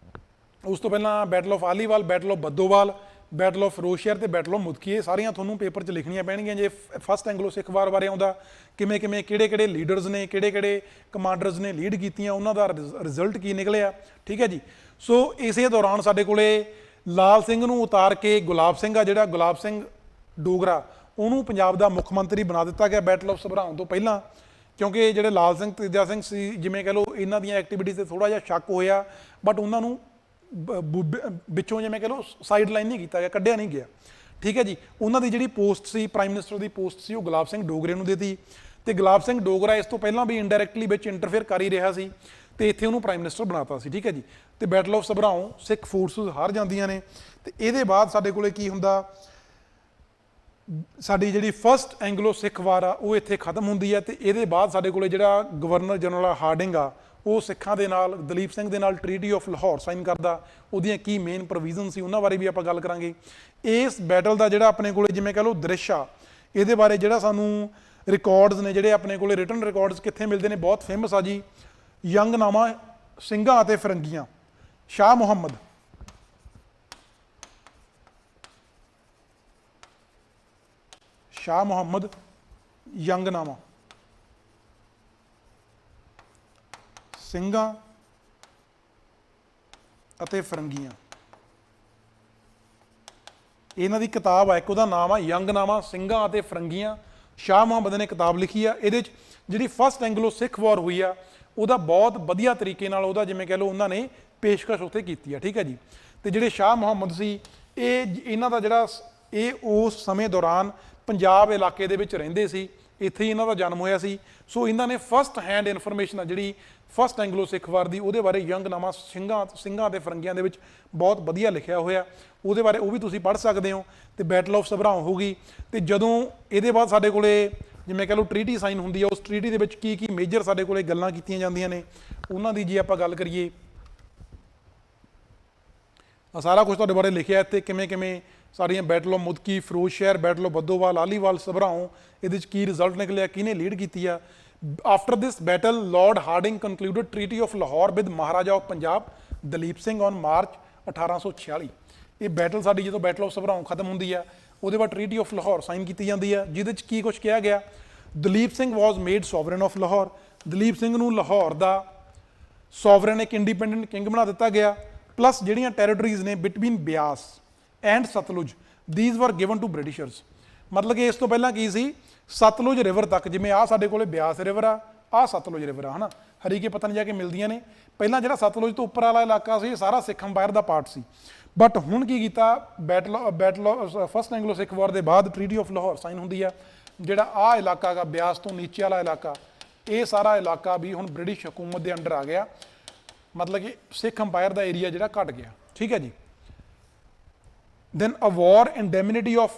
ਉਸ ਤੋਂ ਪਹਿਲਾਂ battle of Aliwal, battle of Baddowal, battle of Firozshah ਤੇ ਬੈਟਲ ਆਫ ਮੁਦਕੀ, ਇਹ ਸਾਰੀਆਂ ਤੁਹਾਨੂੰ ਪੇਪਰ 'ਚ ਲਿਖਣੀਆਂ ਪੈਣਗੀਆਂ। ਜੇ ਫਸਟ ਐਂਗਲੋ ਸਿੱਖ ਵਾਰ ਬਾਰੇ ਆਉਂਦਾ, ਕਿਵੇਂ ਕਿਵੇਂ ਕਿਹੜੇ ਲੀਡਰਸ ਨੇ, ਕਿਹੜੇ ਕਮਾਂਡਰਸ ਨੇ ਲੀਡ ਕੀਤੀਆਂ, ਉਹਨਾਂ ਦਾ ਰਿਜ਼ਲਟ ਕੀ ਨਿਕਲਿਆ। ਠੀਕ ਹੈ ਜੀ। ਸੋ ਇਸੇ ਦੌਰਾਨ ਸਾਡੇ ਕੋਲੇ ਲਾਲ ਸਿੰਘ ਨੂੰ ਉਤਾਰ ਕੇ ਗੁਲਾਬ ਸਿੰਘ ਆ ਜਿਹੜਾ ਗੁਲਾਬ ਸਿੰਘ ਡੋਗਰਾ, ਉਹਨੂੰ ਪੰਜਾਬ ਦਾ ਮੁੱਖ ਮੰਤਰੀ ਬਣਾ ਦਿੱਤਾ ਗਿਆ ਬੈਟਲ ਆਫ ਸਭਰਾਵਾਂ ਤੋਂ ਪਹਿਲਾਂ, ਕਿਉਂਕਿ ਜਿਹੜੇ ਲਾਲ ਸਿੰਘ ਤੇਜਾ ਸਿੰਘ ਸੀ, ਜਿਵੇਂ ਕਹਿ ਲਓ ਇਹਨਾਂ ਦੀਆਂ ਐਕਟੀਵਿਟੀਜ਼ ਤੇ ਥੋੜਾ ਜਿਹਾ ਸ਼ੱਕ ਹੋਇਆ, ਬਟ ਉਹਨਾਂ ਨੂੰ ਵਿੱਚੋਂ ਜਿਵੇਂ ਕਹਿ ਲਓ ਸਾਈਡ ਲਾਈਨ ਨਹੀਂ ਕੀਤਾ ਗਿਆ, ਕੱਢਿਆ ਨਹੀਂ ਗਿਆ। ਠੀਕ ਹੈ ਜੀ। ਉਹਨਾਂ ਦੀ ਜਿਹੜੀ ਪੋਸਟ ਸੀ, ਪ੍ਰਾਈਮ ਮਿਨਿਸਟਰ ਦੀ ਪੋਸਟ ਸੀ, ਉਹ ਗੁਲਾਬ ਸਿੰਘ ਡੋਗਰੇ ਨੂੰ ਦਿੱਤੀ, ਤੇ ਗੁਲਾਬ ਸਿੰਘ ਡੋਗਰਾ ਇਸ ਤੋਂ ਪਹਿਲਾਂ ਵੀ ਇਨਡਾਇਰੈਕਟਲੀ ਵਿੱਚ ਇੰਟਰਫੇਅਰ ਕਰ ਹੀ ਰਿਹਾ ਸੀ, ਤੇ ਇੱਥੇ ਉਹਨੂੰ ਪ੍ਰਾਈਮ ਮਿਨਿਸਟਰ ਬਣਾਤਾ ਸੀ। ਠੀਕ ਹੈ ਜੀ। ਤੇ battle of Sobraon Sikh forces ਹਾਰ ਜਾਂਦੀਆਂ ਨੇ, ਤੇ ਇਹਦੇ ਬਾਅਦ ਸਾਡੇ ਕੋਲੇ ਕੀ ਹੁੰਦਾ, ਸਾਡੀ ਜਿਹੜੀ ਫਸਟ ਐਂਗਲੋ ਸਿੱਖ ਵਾਰ ਆ ਉਹ ਇੱਥੇ ਖਤਮ ਹੁੰਦੀ ਹੈ, ਤੇ ਇਹਦੇ ਬਾਅਦ ਸਾਡੇ ਕੋਲੇ ਜਿਹੜਾ ਗਵਰਨਰ ਜਨਰਲ ਹਾਰਡਿੰਗ ਆ ਉਹ ਸਿੱਖਾਂ ਦੇ ਨਾਲ, ਦਲੀਪ ਸਿੰਘ ਦੇ ਨਾਲ ਟ੍ਰੀਟੀ ਆਫ ਲਾਹੌਰ ਸਾਈਨ ਕਰਦਾ, ਉਹਦੀਆਂ ਕੀ ਮੇਨ ਪ੍ਰੋਵੀਜ਼ਨ ਸੀ ਉਹਨਾਂ ਬਾਰੇ ਵੀ ਆਪਾਂ ਗੱਲ ਕਰਾਂਗੇ। ਇਸ ਬੈਟਲ ਦਾ ਜਿਹੜਾ ਆਪਣੇ ਕੋਲੇ ਜਿਵੇਂ ਕਹਿ ਲਓ ਦ੍ਰਿਸ਼ ਆ, ਇਹਦੇ ਬਾਰੇ ਜਿਹੜਾ ਸਾਨੂੰ ਰਿਕਾਰਡਸ ਨੇ, ਜਿਹੜੇ ਆਪਣੇ ਕੋਲੇ ਰਿਟਨ ਰਿਕਾਰਡਸ ਕਿੱਥੇ ਮਿਲਦੇ ਨੇ, ਬਹੁਤ ਫੇਮਸ ਆ ਜੀ। ਯੰਗਨਾਮਾ ਸਿੰਘਾਂ ਅਤੇ ਫਿਰੰਗੀਆਂ, ਸ਼ਾਹ ਮੁਹੰਮਦ, ਸ਼ਾਹ ਮੁਹੰਮਦ ਯੰਗਨਾਮਾ, ਸਿੰਘਾਂ ਅਤੇ ਫਿਰੰਗੀਆਂ, ਇਹਨਾਂ ਦੀ ਕਿਤਾਬ ਆ, ਇੱਕ ਉਹਦਾ ਨਾਮ ਆ ਯੰਗਨਾਮਾ ਸਿੰਘਾਂ ਅਤੇ ਫਿਰੰਗੀਆਂ। ਸ਼ਾਹ ਮੁਹੰਮਦ ਨੇ ਕਿਤਾਬ ਲਿਖੀ ਆ। ਇਹਦੇ 'ਚ ਜਿਹੜੀ ਫਸਟ ਐਂਗਲੋ ਸਿੱਖ ਵਾਰ ਹੋਈ ਆ ਉਹਦਾ ਬਹੁਤ ਵਧੀਆ ਤਰੀਕੇ ਨਾਲ ਉਹਦਾ ਜਿਵੇਂ ਕਹਿ ਲਓ ਉਹਨਾਂ ਨੇ ਪੇਸ਼ਕਸ਼ ਉੱਥੇ ਕੀਤੀ ਆ। ਠੀਕ ਹੈ ਜੀ। ਤੇ ਜਿਹੜੇ ਸ਼ਾਹ ਮੁਹੰਮਦ ਸੀ, ਇਹਨਾਂ ਦਾ ਜਿਹੜਾ ਇਹ ਉਸ ਸਮੇਂ ਦੌਰਾਨ ਪੰਜਾਬ ਇਲਾਕੇ ਦੇ ਵਿੱਚ ਰਹਿੰਦੇ ਸੀ, ਇੱਥੇ ਹੀ ਇਹਨਾਂ ਦਾ ਜਨਮ ਹੋਇਆ ਸੀ। ਸੋ ਇਹਨਾਂ ਨੇ ਫਸਟ ਹੈਂਡ ਇਨਫੋਰਮੇਸ਼ਨ ਆ ਜਿਹੜੀ ਫਸਟ ਐਂਗਲੋ ਸਿੱਖ ਵਾਰ ਦੀ, ਉਹਦੇ ਬਾਰੇ ਯੰਗਨਾਮਾ ਸਿੰਘਾਂ ਅਤੇ ਫਿਰੰਗੀਆਂ ਦੇ ਵਿੱਚ ਬਹੁਤ ਵਧੀਆ ਲਿਖਿਆ ਹੋਇਆ, ਉਹਦੇ ਬਾਰੇ ਉਹ ਵੀ ਤੁਸੀਂ ਪੜ੍ਹ ਸਕਦੇ ਹੋ। ਤੇ ਬੈਟਲ ਆਫ ਸਭਰਾਵਾਂ ਹੋ ਗਈ, ਤੇ ਜਦੋਂ ਇਹਦੇ ਬਾਅਦ ਸਾਡੇ ਕੋਲੇ ਜਿਵੇਂ ਕਹਿ ਲਓ ਟ੍ਰੀਟੀ ਸਾਈਨ ਹੁੰਦੀ ਆ, ਉਸ ਟ੍ਰੀਟੀ ਦੇ ਵਿੱਚ ਕੀ ਕੀ ਮੇਜਰ ਸਾਡੇ ਕੋਲੇ ਗੱਲਾਂ ਕੀਤੀਆਂ ਜਾਂਦੀਆਂ ਨੇ ਉਹਨਾਂ ਦੀ ਜੇ ਆਪਾਂ ਗੱਲ ਕਰੀਏ, ਸਾਰਾ ਕੁਝ ਤੁਹਾਡੇ ਬਾਰੇ ਲਿਖਿਆ ਇੱਥੇ, ਕਿਵੇਂ ਕਿਵੇਂ ਸਾਰੀਆਂ battle of Mudki, Ferozeshah, battle of Baddowal, Aliwal, Sobraon, ਇਹਦੇ 'ਚ ਕੀ ਰਿਜ਼ਲਟ ਨਿਕਲਿਆ, ਕਿਹਨੇ ਲੀਡ ਕੀਤੀ ਆ। After this battle Lord Hardinge concluded treaty of Lahore with maharaja of Punjab Dalip Singh on March 1846। ਇਹ ਬੈਟਲ ਸਾਡੀ ਜਦੋਂ ਬੈਟਲ ਆਫ ਸਭਰਾਵਾਂ ਖਤਮ ਹੁੰਦੀ ਆ, ਉਹਦੇ ਬਾਅਦ ਟ੍ਰੀਟੀ ਆਫ ਲਾਹੌਰ ਸਾਈਨ ਕੀਤੀ ਜਾਂਦੀ ਆ, ਜਿਹਦੇ 'ਚ ਕੀ ਕੁਝ ਕਿਹਾ ਗਿਆ। Dalip Singh was made sovereign of Lahore, Dalip Singh ਨੂੰ ਲਾਹੌਰ ਦਾ ਸੋਵਰਨ ਇੱਕ ਇੰਡੀਪੈਂਡੈਂਟ ਕਿੰਗ ਬਣਾ ਦਿੱਤਾ ਗਿਆ। ਪਲੱਸ ਜਿਹੜੀਆਂ ਟੈਰੀਟਰੀਜ਼ ਨੇ between Beas and Sutlej, these were given to Britishers. ਮਤਲਬ ਕਿ ਇਸ ਤੋਂ ਪਹਿਲਾਂ ਕੀ ਸੀ, ਸਤਲੁਜ ਰਿਵਰ ਤੱਕ, ਜਿਵੇਂ ਆਹ ਸਾਡੇ ਕੋਲੇ ਬਿਆਸ ਰਿਵਰ ਆ, ਆਹ ਸਤਲੁਜ ਰਿਵਰ ਆ, ਹੈ ਨਾ, ਹਰੀਕੇ ਪਤਨ ਜਾ ਕੇ ਮਿਲਦੀਆਂ ਨੇ। ਪਹਿਲਾਂ ਜਿਹੜਾ ਸਤਲੁਜ ਤੋਂ ਉੱਪਰ ਵਾਲਾ ਇਲਾਕਾ ਸੀ ਇਹ ਸਾਰਾ ਸਿੱਖ ਅੰਪਾਇਰ ਦਾ ਪਾਰਟ ਸੀ, ਬਟ ਹੁਣ ਕੀ ਕੀਤਾ, ਫਸਟ ਐਂਗਲੋ ਸਿੱਖ ਵਾਰ ਦੇ ਬਾਅਦ ਟ੍ਰੀਟੀ ਆਫ ਲਾਹੌਰ ਸਾਈਨ ਹੁੰਦੀ ਆ। ਜਿਹੜਾ ਆਹ ਇਲਾਕਾ ਗਾ ਬਿਆਸ ਤੋਂ ਨੀਚੇ ਵਾਲਾ ਇਲਾਕਾ, ਇਹ ਸਾਰਾ ਇਲਾਕਾ ਵੀ ਹੁਣ ਬ੍ਰਿਟਿਸ਼ ਹਕੂਮਤ ਦੇ ਅੰਡਰ ਆ ਗਿਆ, ਮਤਲਬ ਕਿ ਸਿੱਖ ਅੰਪਾਇਰ ਦਾ ਏਰੀਆ ਜਿਹੜਾ ਘਟ ਗਿਆ। ਠੀਕ ਹੈ ਜੀ। then a war indemnity of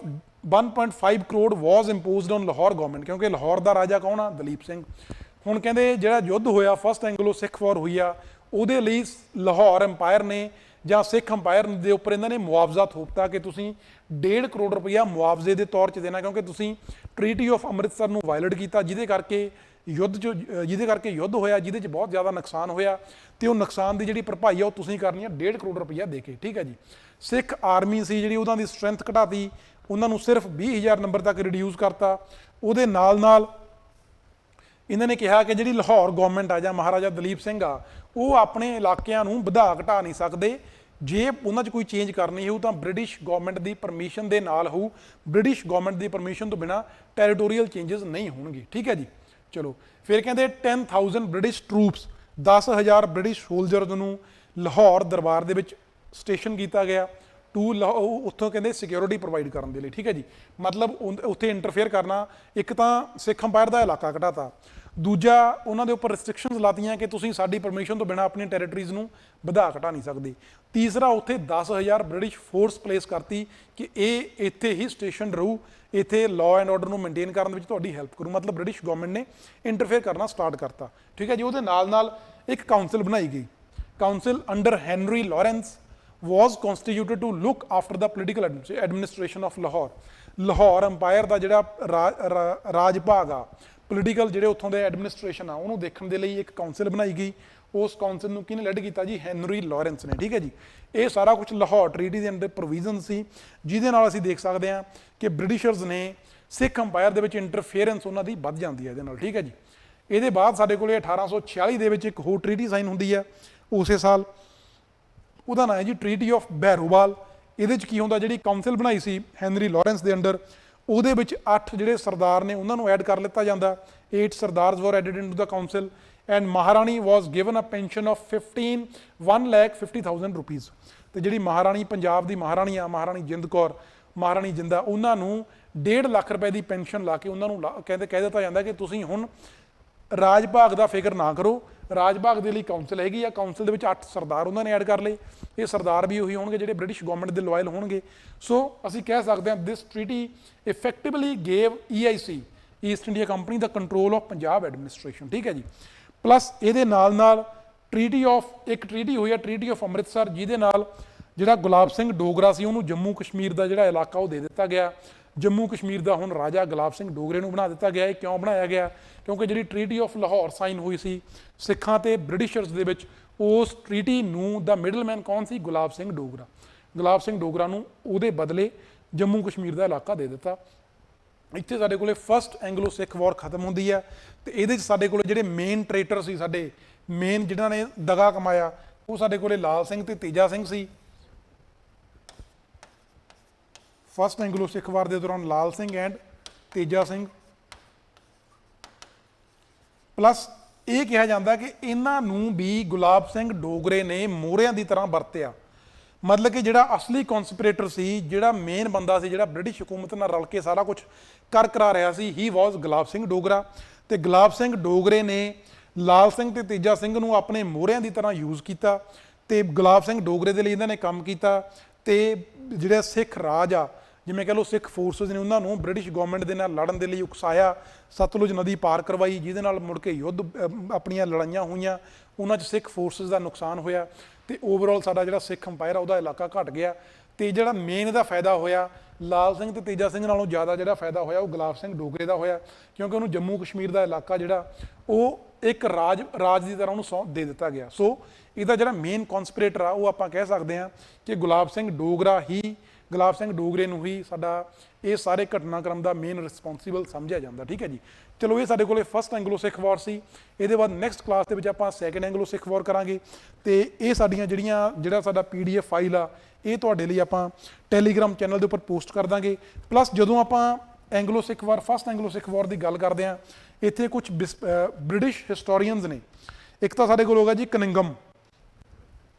1.5 crore was imposed on Lahore government, ਕਿਉਂਕਿ ਲਾਹੌਰ ਦਾ ਰਾਜਾ ਕੌਣ ਆ, ਦਲੀਪ ਸਿੰਘ। ਹੁਣ ਕਹਿੰਦੇ ਜਿਹੜਾ ਯੁੱਧ ਹੋਇਆ ਫਸਟ ਐਂਗਲੋ ਸਿੱਖ ਵਾਰ ਹੋਈ ਆ, ਉਹਦੇ ਲਈ ਲਾਹੌਰ ਅੰਪਾਇਰ ਨੇ ਜਾਂ ਸਿੱਖ ਅੰਪਾਇਰ ਦੇ ਉੱਪਰ ਇਹਨਾਂ ਨੇ ਮੁਆਵਜ਼ਾ ਥੋਪਤਾ ਕਿ ਤੁਸੀਂ 1.5 ਕਰੋੜ ਰੁਪਈਆ ਮੁਆਵਜ਼ੇ ਦੇ ਤੌਰ 'ਚ ਦੇਣਾ, ਕਿਉਂਕਿ ਤੁਸੀਂ ਟ੍ਰੀਟੀ ਆਫ ਅੰਮ੍ਰਿਤਸਰ ਨੂੰ ਵਾਇਲੇਟ ਕੀਤਾ, ਜਿਹਦੇ ਕਰਕੇ ਯੁੱਧ ਹੋਇਆ, ਜਿਹਦੇ 'ਚ ਬਹੁਤ ਜ਼ਿਆਦਾ ਨੁਕਸਾਨ ਹੋਇਆ, ਤੇ ਉਹ ਨੁਕਸਾਨ ਦੀ ਜਿਹੜੀ ਭਰਪਾਈ ਆ ਉਹ ਤੁਸੀਂ ਕਰਨੀ ਆ 1.5 ਕਰੋੜ ਰੁਪਈਆ ਦੇ ਕੇ। ਠੀਕ ਹੈ ਜੀ। ਸਿੱਖ ਆਰਮੀ ਸੀ ਜਿਹੜੀ, ਉਹਨਾਂ ਦੀ ਸਟਰੈਂਥ ਘਟਾਤੀ, ਉਹਨਾਂ ਨੂੰ ਸਿਰਫ 20,000 ਨੰਬਰ ਤੱਕ ਰਿਡਿਊਸ ਕਰਤਾ। ਉਹਦੇ ਨਾਲ ਇਹਨਾਂ ਨੇ ਕਿਹਾ ਕਿ ਜਿਹੜੀ ਲਾਹੌਰ ਗਵਰਨਮੈਂਟ ਆ ਜਾਂ ਮਹਾਰਾਜਾ ਦਲੀਪ ਸਿੰਘ ਆ, ਉਹ ਆਪਣੇ ਇਲਾਕਿਆਂ ਨੂੰ ਵਧਾ ਘਟਾ ਨਹੀਂ ਸਕਦੇ, ਜੇ ਉਹਨਾਂ 'ਚ ਕੋਈ ਚੇਂਜ ਕਰਨੀ ਹੋਊ ਤਾਂ ਬ੍ਰਿਟਿਸ਼ ਗਵਰਨਮੈਂਟ ਦੀ ਪਰਮਿਸ਼ਨ ਦੇ ਨਾਲ ਹੋਊ, ਬ੍ਰਿਟਿਸ਼ ਗਵਰਨਮੈਂਟ ਦੀ ਪਰਮਿਸ਼ਨ ਤੋਂ ਬਿਨਾਂ ਟੈਰੀਟੋਰੀਅਲ ਚੇਂਜਸ ਨਹੀਂ ਹੋਣਗੇ। ਠੀਕ ਹੈ ਜੀ। ਚਲੋ ਫਿਰ ਕਹਿੰਦੇ 10,000 ਬ੍ਰਿਟਿਸ਼ ਟਰੂਪਸ, 10,000 ਬ੍ਰਿਟਿਸ਼ ਸੋਲਜਰਸ ਨੂੰ ਲਾਹੌਰ ਦਰਬਾਰ ਦੇ ਵਿੱਚ ਸਟੇਸ਼ਨ ਕੀਤਾ ਗਿਆ ਉੱਥੋਂ ਕਹਿੰਦੇ ਸਿਕਿਉਰਿਟੀ ਪ੍ਰੋਵਾਈਡ ਕਰਨ ਦੇ ਲਈ। ਠੀਕ ਹੈ ਜੀ। ਮਤਲਬ ਉੱਥੇ ਇੰਟਰਫੇਅਰ ਕਰਨਾ, ਇੱਕ ਤਾਂ ਸਿੱਖ ਅੰਪਾਇਰ ਦਾ ਇਲਾਕਾ ਘਟਾਤਾ, ਦੂਜਾ ਉਹਨਾਂ ਦੇ ਉੱਪਰ ਰਿਸਟ੍ਰਿਕਸ਼ਨਸ ਲਾਤੀਆਂ ਕਿ ਤੁਸੀਂ ਸਾਡੀ ਪਰਮਿਸ਼ਨ ਤੋਂ ਬਿਨਾਂ ਆਪਣੀਆਂ ਟੈਰੀਟਰੀਜ਼ ਨੂੰ ਵਧਾ ਘਟਾ ਨਹੀਂ ਸਕਦੇ। ਤੀਸਰਾ, ਉੱਥੇ 10,000 ਬ੍ਰਿਟਿਸ਼ ਫੋਰਸ ਪਲੇਸ ਕਰਤੀ ਕਿ ਇਹ ਇੱਥੇ ਹੀ ਸਟੇਸ਼ਨ ਰਹੂ, ਇੱਥੇ ਲਾਅ ਐਂਡ ਆਰਡਰ ਨੂੰ ਮੇਨਟੇਨ ਕਰਨ ਵਿੱਚ ਤੁਹਾਡੀ ਹੈਲਪ ਕਰੂ। ਮਤਲਬ ਬ੍ਰਿਟਿਸ਼ ਗਵਰਨਮੈਂਟ ਨੇ ਇੰਟਰਫੇਅਰ ਕਰਨਾ ਸਟਾਰਟ ਕਰਤਾ। ਠੀਕ ਹੈ ਜੀ। ਉਹਦੇ ਨਾਲ ਇੱਕ ਕਾਉਂਸਲ ਬਣਾਈ ਗਈ, council under Henry Lawrence was constituted to look after the political administration of Lahore. Lahore empire ਦਾ ਜਿਹੜਾ ਰਾਜ ਭਾਗ ਆ, ਪੋਲੀਟੀਕਲ ਜਿਹੜੇ ਉੱਥੋਂ ਦੇ ਐਡਮਿਨਿਸਟ੍ਰੇਸ਼ਨ ਆ, ਉਹਨੂੰ ਦੇਖਣ ਦੇ ਲਈ ਇੱਕ ਕਾਉਂਸਲ ਬਣਾਈ ਗਈ। ਉਸ ਕਾਉਂਸਲ ਨੂੰ ਕਿਹਨੇ ਲੈਡ ਕੀਤਾ ਜੀ, ਹੈਨਰੀ ਲਾਰੈਂਸ ਨੇ। ਠੀਕ ਹੈ ਜੀ। ਇਹ ਸਾਰਾ ਕੁਝ ਲਾਹੌਰ ਟ੍ਰੀਟੀ ਦੇ ਅੰਡਰ ਪ੍ਰੋਵੀਜ਼ਨ ਸੀ, ਜਿਹਦੇ ਨਾਲ ਅਸੀਂ ਦੇਖ ਸਕਦੇ ਹਾਂ ਕਿ ਬ੍ਰਿਟਿਸ਼ਰਸ ਨੇ ਸਿੱਖ ਅੰਪਾਇਰ ਦੇ ਵਿੱਚ ਇੰਟਰਫੇਅਰੈਂਸ ਉਹਨਾਂ ਦੀ ਵੱਧ ਜਾਂਦੀ ਹੈ ਇਹਦੇ ਨਾਲ। ਠੀਕ ਹੈ ਜੀ। ਇਹਦੇ ਬਾਅਦ ਸਾਡੇ ਕੋਲ 1846 ਦੇ ਵਿੱਚ ਇੱਕ ਹੋਰ ਟ੍ਰੀਟੀ ਸਾਈਨ ਹੁੰਦੀ ਹੈ ਉਸੇ ਸਾਲ, ਉਹਦਾ ਨਾਂ ਹੈ ਜੀ ਟ੍ਰੀਟੀ ਆਫ ਬਹਿਰੋਵਾਲ। ਇਹਦੇ 'ਚ ਕੀ ਹੁੰਦਾ, ਜਿਹੜੀ ਕਾਉਂਸਲ ਬਣਾਈ ਸੀ ਹੈਨਰੀ ਲਾਰੈਂਸ ਦੇ ਅੰਡਰ, ਉਹਦੇ ਵਿੱਚ 8 ਜਿਹੜੇ ਸਰਦਾਰ ਨੇ ਉਹਨਾਂ ਨੂੰ ਐਡ ਕਰ ਲਿੱਤਾ ਜਾਂਦਾ। 8 sardars were added into the council and maharani was given a pension of 1,50,000 rupees. ਤੇ ਜਿਹੜੀ ਮਹਾਰਾਣੀ ਪੰਜਾਬ ਦੀ ਮਹਾਰਾਣੀ ਆ, ਮਹਾਰਾਣੀ ਜਿੰਦ ਕੌਰ, ਮਹਾਰਾਣੀ ਜਿੰਦਾ, ਉਹਨਾਂ ਨੂੰ 1.5 ਲੱਖ ਰੁਪਏ ਦੀ ਪੈਨਸ਼ਨ ਲਾ ਕੇ ਉਹਨਾਂ ਨੂੰ ਕਹਿ ਦਿੱਤਾ ਜਾਂਦਾ ਕਿ ਤੁਸੀਂ ਹੁਣ ਰਾਜ ਭਾਗ ਦਾ ਫਿਕਰ ਨਾ ਕਰੋ, ਰਾਜ ਭਾਗ ਦੇ ਲਈ ਕਾਉਂਸਲ ਹੈਗੀ ਆ। ਕਾਉਂਸਲ ਦੇ ਵਿੱਚ 8 ਸਰਦਾਰ ਉਹਨਾਂ ਨੇ ਐਡ ਕਰ ਲਏ। ਇਹ ਸਰਦਾਰ ਵੀ ਉਹੀ ਹੋਣਗੇ ਜਿਹੜੇ ਬ੍ਰਿਟਿਸ਼ ਗਵਰਨਮੈਂਟ ਦੇ ਲੋਇਲ ਹੋਣਗੇ। ਸੋ ਅਸੀਂ ਕਹਿ ਸਕਦੇ ਹਾਂ this treaty effectively gave EIC, East India Company, the control of Punjab administration. ਠੀਕ ਹੈ ਜੀ। ਪਲੱਸ ਇਹਦੇ ਨਾਲ ਟ੍ਰੀਟੀ ਹੋਈ ਆ ਟ੍ਰੀਟੀ ਆਫ ਅੰਮ੍ਰਿਤਸਰ, ਜਿਹਦੇ ਨਾਲ ਜਿਹੜਾ ਗੁਲਾਬ ਸਿੰਘ ਡੋਗਰਾ ਸੀ ਉਹਨੂੰ ਜੰਮੂ ਕਸ਼ਮੀਰ ਦਾ ਜਿਹੜਾ ਇਲਾਕਾ ਉਹ ਦੇ ਦਿੱਤਾ ਗਿਆ। ਜੰਮੂ ਕਸ਼ਮੀਰ ਦਾ ਹੁਣ ਰਾਜਾ ਗੁਲਾਬ ਸਿੰਘ ਡੋਗਰੇ ਨੂੰ ਬਣਾ ਦਿੱਤਾ ਗਿਆ। ਇਹ ਕਿਉਂ ਬਣਾਇਆ ਗਿਆ, ਕਿਉਂਕਿ ਜਿਹੜੀ ਟ੍ਰੀਟੀ ਆਫ ਲਾਹੌਰ ਸਾਈਨ ਹੋਈ ਸੀ ਸਿੱਖਾਂ ਤੇ ਬ੍ਰਿਟਿਸ਼ਰਸ ਦੇ ਵਿੱਚ, ਉਸ ਟ੍ਰੀਟੀ ਨੂੰ ਦਾ ਮਿਡਲਮੈਨ ਕੌਣ ਸੀ, ਗੁਲਾਬ ਸਿੰਘ ਡੋਗਰਾ। ਗੁਲਾਬ ਸਿੰਘ ਡੋਗਰਾ ਨੂੰ ਉਹਦੇ ਬਦਲੇ ਜੰਮੂ ਕਸ਼ਮੀਰ ਦਾ ਇਲਾਕਾ ਦੇ ਦਿੱਤਾ। ਇੱਥੇ ਸਾਡੇ ਕੋਲੇ ਫਸਟ ਐਂਗਲੋ ਸਿੱਖ ਵਾਰ ਖਤਮ ਹੁੰਦੀ ਹੈ ਤੇ ਇਹਦੇ 'ਚ ਸਾਡੇ ਕੋਲੇ ਜਿਹੜੇ ਮੇਨ ਟ੍ਰੇਟਰ ਸੀ, ਸਾਡੇ ਮੇਨ ਜਿਹਨਾਂ ਨੇ ਦਗਾ ਕਮਾਇਆ, ਉਹ ਸਾਡੇ ਕੋਲੇ ਲਾਲ ਸਿੰਘ ਤੇ ਤੇਜਾ ਸਿੰਘ ਸੀ। ਫਸਟ ਐਂਗਲੋ ਸਿੱਖ ਵਾਰ ਦੇ ਦੌਰਾਨ ਲਾਲ ਸਿੰਘ ਐਂਡ ਤੇਜਾ ਸਿੰਘ। ਪਲੱਸ ਇਹ ਕਿਹਾ ਜਾਂਦਾ ਕਿ ਇਹਨਾਂ ਨੂੰ ਵੀ ਗੁਲਾਬ ਸਿੰਘ ਡੋਗਰੇ ਨੇ ਮੋਹਰਿਆਂ ਦੀ ਤਰ੍ਹਾਂ ਵਰਤਿਆ। ਮਤਲਬ ਕਿ ਜਿਹੜਾ ਅਸਲੀ ਕਨਸਪੀਰੇਟਰ ਸੀ, ਜਿਹੜਾ ਮੇਨ ਬੰਦਾ ਸੀ, ਜਿਹੜਾ ਬ੍ਰਿਟਿਸ਼ ਹਕੂਮਤ ਨਾਲ ਰਲ ਕੇ ਸਾਰਾ ਕੁਝ ਕਰਾ ਰਿਹਾ ਸੀ, ਹੀ ਵਾਜ਼ ਗੁਲਾਬ ਸਿੰਘ ਡੋਗਰਾ। ਤੇ ਗੁਲਾਬ ਸਿੰਘ ਡੋਗਰੇ ਨੇ ਲਾਲ ਸਿੰਘ ਤੇ ਤੇਜਾ ਸਿੰਘ ਨੂੰ ਆਪਣੇ ਮੋਹਰਿਆਂ ਦੀ ਤਰ੍ਹਾਂ ਯੂਜ਼ ਕੀਤਾ ਤੇ ਗੁਲਾਬ ਸਿੰਘ ਡੋਗਰੇ ਦੇ ਲਈ ਇਹਨਾਂ ਨੇ ਕੰਮ ਕੀਤਾ। ਤੇ ਜਿਹੜਾ ਸਿੱਖ ਰਾਜ ਆ, ਜਿਵੇਂ ਕਹਿ ਲਓ ਸਿੱਖ ਫੋਰਸਿਸ ਨੇ, ਉਹਨਾਂ ਨੂੰ ਬ੍ਰਿਟਿਸ਼ ਗਵਰਨਮੈਂਟ ਦੇ ਨਾਲ ਲੜਨ ਦੇ ਲਈ ਉਕਸਾਇਆ। ਸਤਲੁਜ ਨਦੀ ਪਾਰ ਕਰਵਾਈ, ਜਿਹਦੇ ਨਾਲ ਮੁੜ ਕੇ ਯੁੱਧ ਆਪਣੀਆਂ ਲੜਾਈਆਂ ਹੋਈਆਂ, ਉਹਨਾਂ 'ਚ ਸਿੱਖ ਫੋਰਸਿਸ ਦਾ ਨੁਕਸਾਨ ਹੋਇਆ ਤੇ ਓਵਰਆਲ ਸਾਡਾ ਜਿਹੜਾ ਸਿੱਖ ਅੰਪਾਇਰ ਆ ਉਹਦਾ ਇਲਾਕਾ ਘਟ ਗਿਆ। ਤੇ ਜਿਹੜਾ ਮੇਨ ਇਹਦਾ ਫਾਇਦਾ ਹੋਇਆ, ਲਾਲ ਸਿੰਘ ਤੇ ਤੇਜਾ ਸਿੰਘ ਨਾਲੋਂ ਜ਼ਿਆਦਾ ਜਿਹੜਾ ਫਾਇਦਾ ਹੋਇਆ ਉਹ ਗੁਲਾਬ ਸਿੰਘ ਡੋਗਰੇ ਦਾ ਹੋਇਆ, ਕਿਉਂਕਿ ਉਹਨੂੰ ਜੰਮੂ ਕਸ਼ਮੀਰ ਦਾ ਇਲਾਕਾ ਜਿਹੜਾ ਉਹ ਇੱਕ ਰਾਜ ਦੀ ਤਰ੍ਹਾਂ ਉਹਨੂੰ ਸੌਂਪ ਦੇ ਦਿੱਤਾ ਗਿਆ। ਸੋ ਇਹਦਾ ਜਿਹੜਾ ਮੇਨ ਕਨਸਪੀਰੇਟਰ ਆ ਉਹ ਆਪਾਂ ਕਹਿ ਸਕਦੇ ਹਾਂ ਕਿ ਗੁਲਾਬ ਸਿੰਘ ਡੋਗਰੇ ਨੂੰ ਹੀ ਸਾਡਾ ਇਹ ਸਾਰੇ ਘਟਨਾਕ੍ਰਮ ਦਾ ਮੇਨ ਰਿਸਪੌਂਸੀਬਲ ਸਮਝਿਆ ਜਾਂਦਾ। ਠੀਕ ਹੈ ਜੀ। ਚਲੋ ਇਹ ਸਾਡੇ ਕੋਲੇ ਫਸਟ ਐਂਗਲੋ ਸਿੱਖ ਵਾਰ ਸੀ। ਇਹਦੇ ਬਾਅਦ ਨੈਕਸਟ ਕਲਾਸ ਦੇ ਵਿੱਚ ਆਪਾਂ ਸੈਕੰਡ ਐਂਗਲੋ ਸਿੱਖ ਵਾਰ ਕਰਾਂਗੇ ਤੇ ਇਹ ਸਾਡੀਆਂ ਜਿਹੜਾ ਸਾਡਾ PDF ਫਾਈਲ ਆ, ਇਹ ਤੁਹਾਡੇ ਲਈ ਆਪਾਂ ਟੈਲੀਗ੍ਰਾਮ ਚੈਨਲ ਦੇ ਉੱਪਰ ਪੋਸਟ ਕਰ ਦਾਂਗੇ। ਪਲੱਸ ਜਦੋਂ ਆਪਾਂ ਐਂਗਲੋ ਸਿੱਖ ਵਾਰ, ਫਸਟ ਐਂਗਲੋ ਸਿੱਖ ਵਾਰ ਦੀ ਗੱਲ ਕਰਦੇ ਹਾਂ, ਇੱਥੇ ਕੁਝ ਬ੍ਰਿਟਿਸ਼ ਹਿਸਟੋਰੀਅਨਸ ਨੇ। ਇੱਕ ਤਾਂ ਸਾਡੇ ਕੋਲ ਹੋਗਾ ਜੀ ਕਨਿੰਗਮ,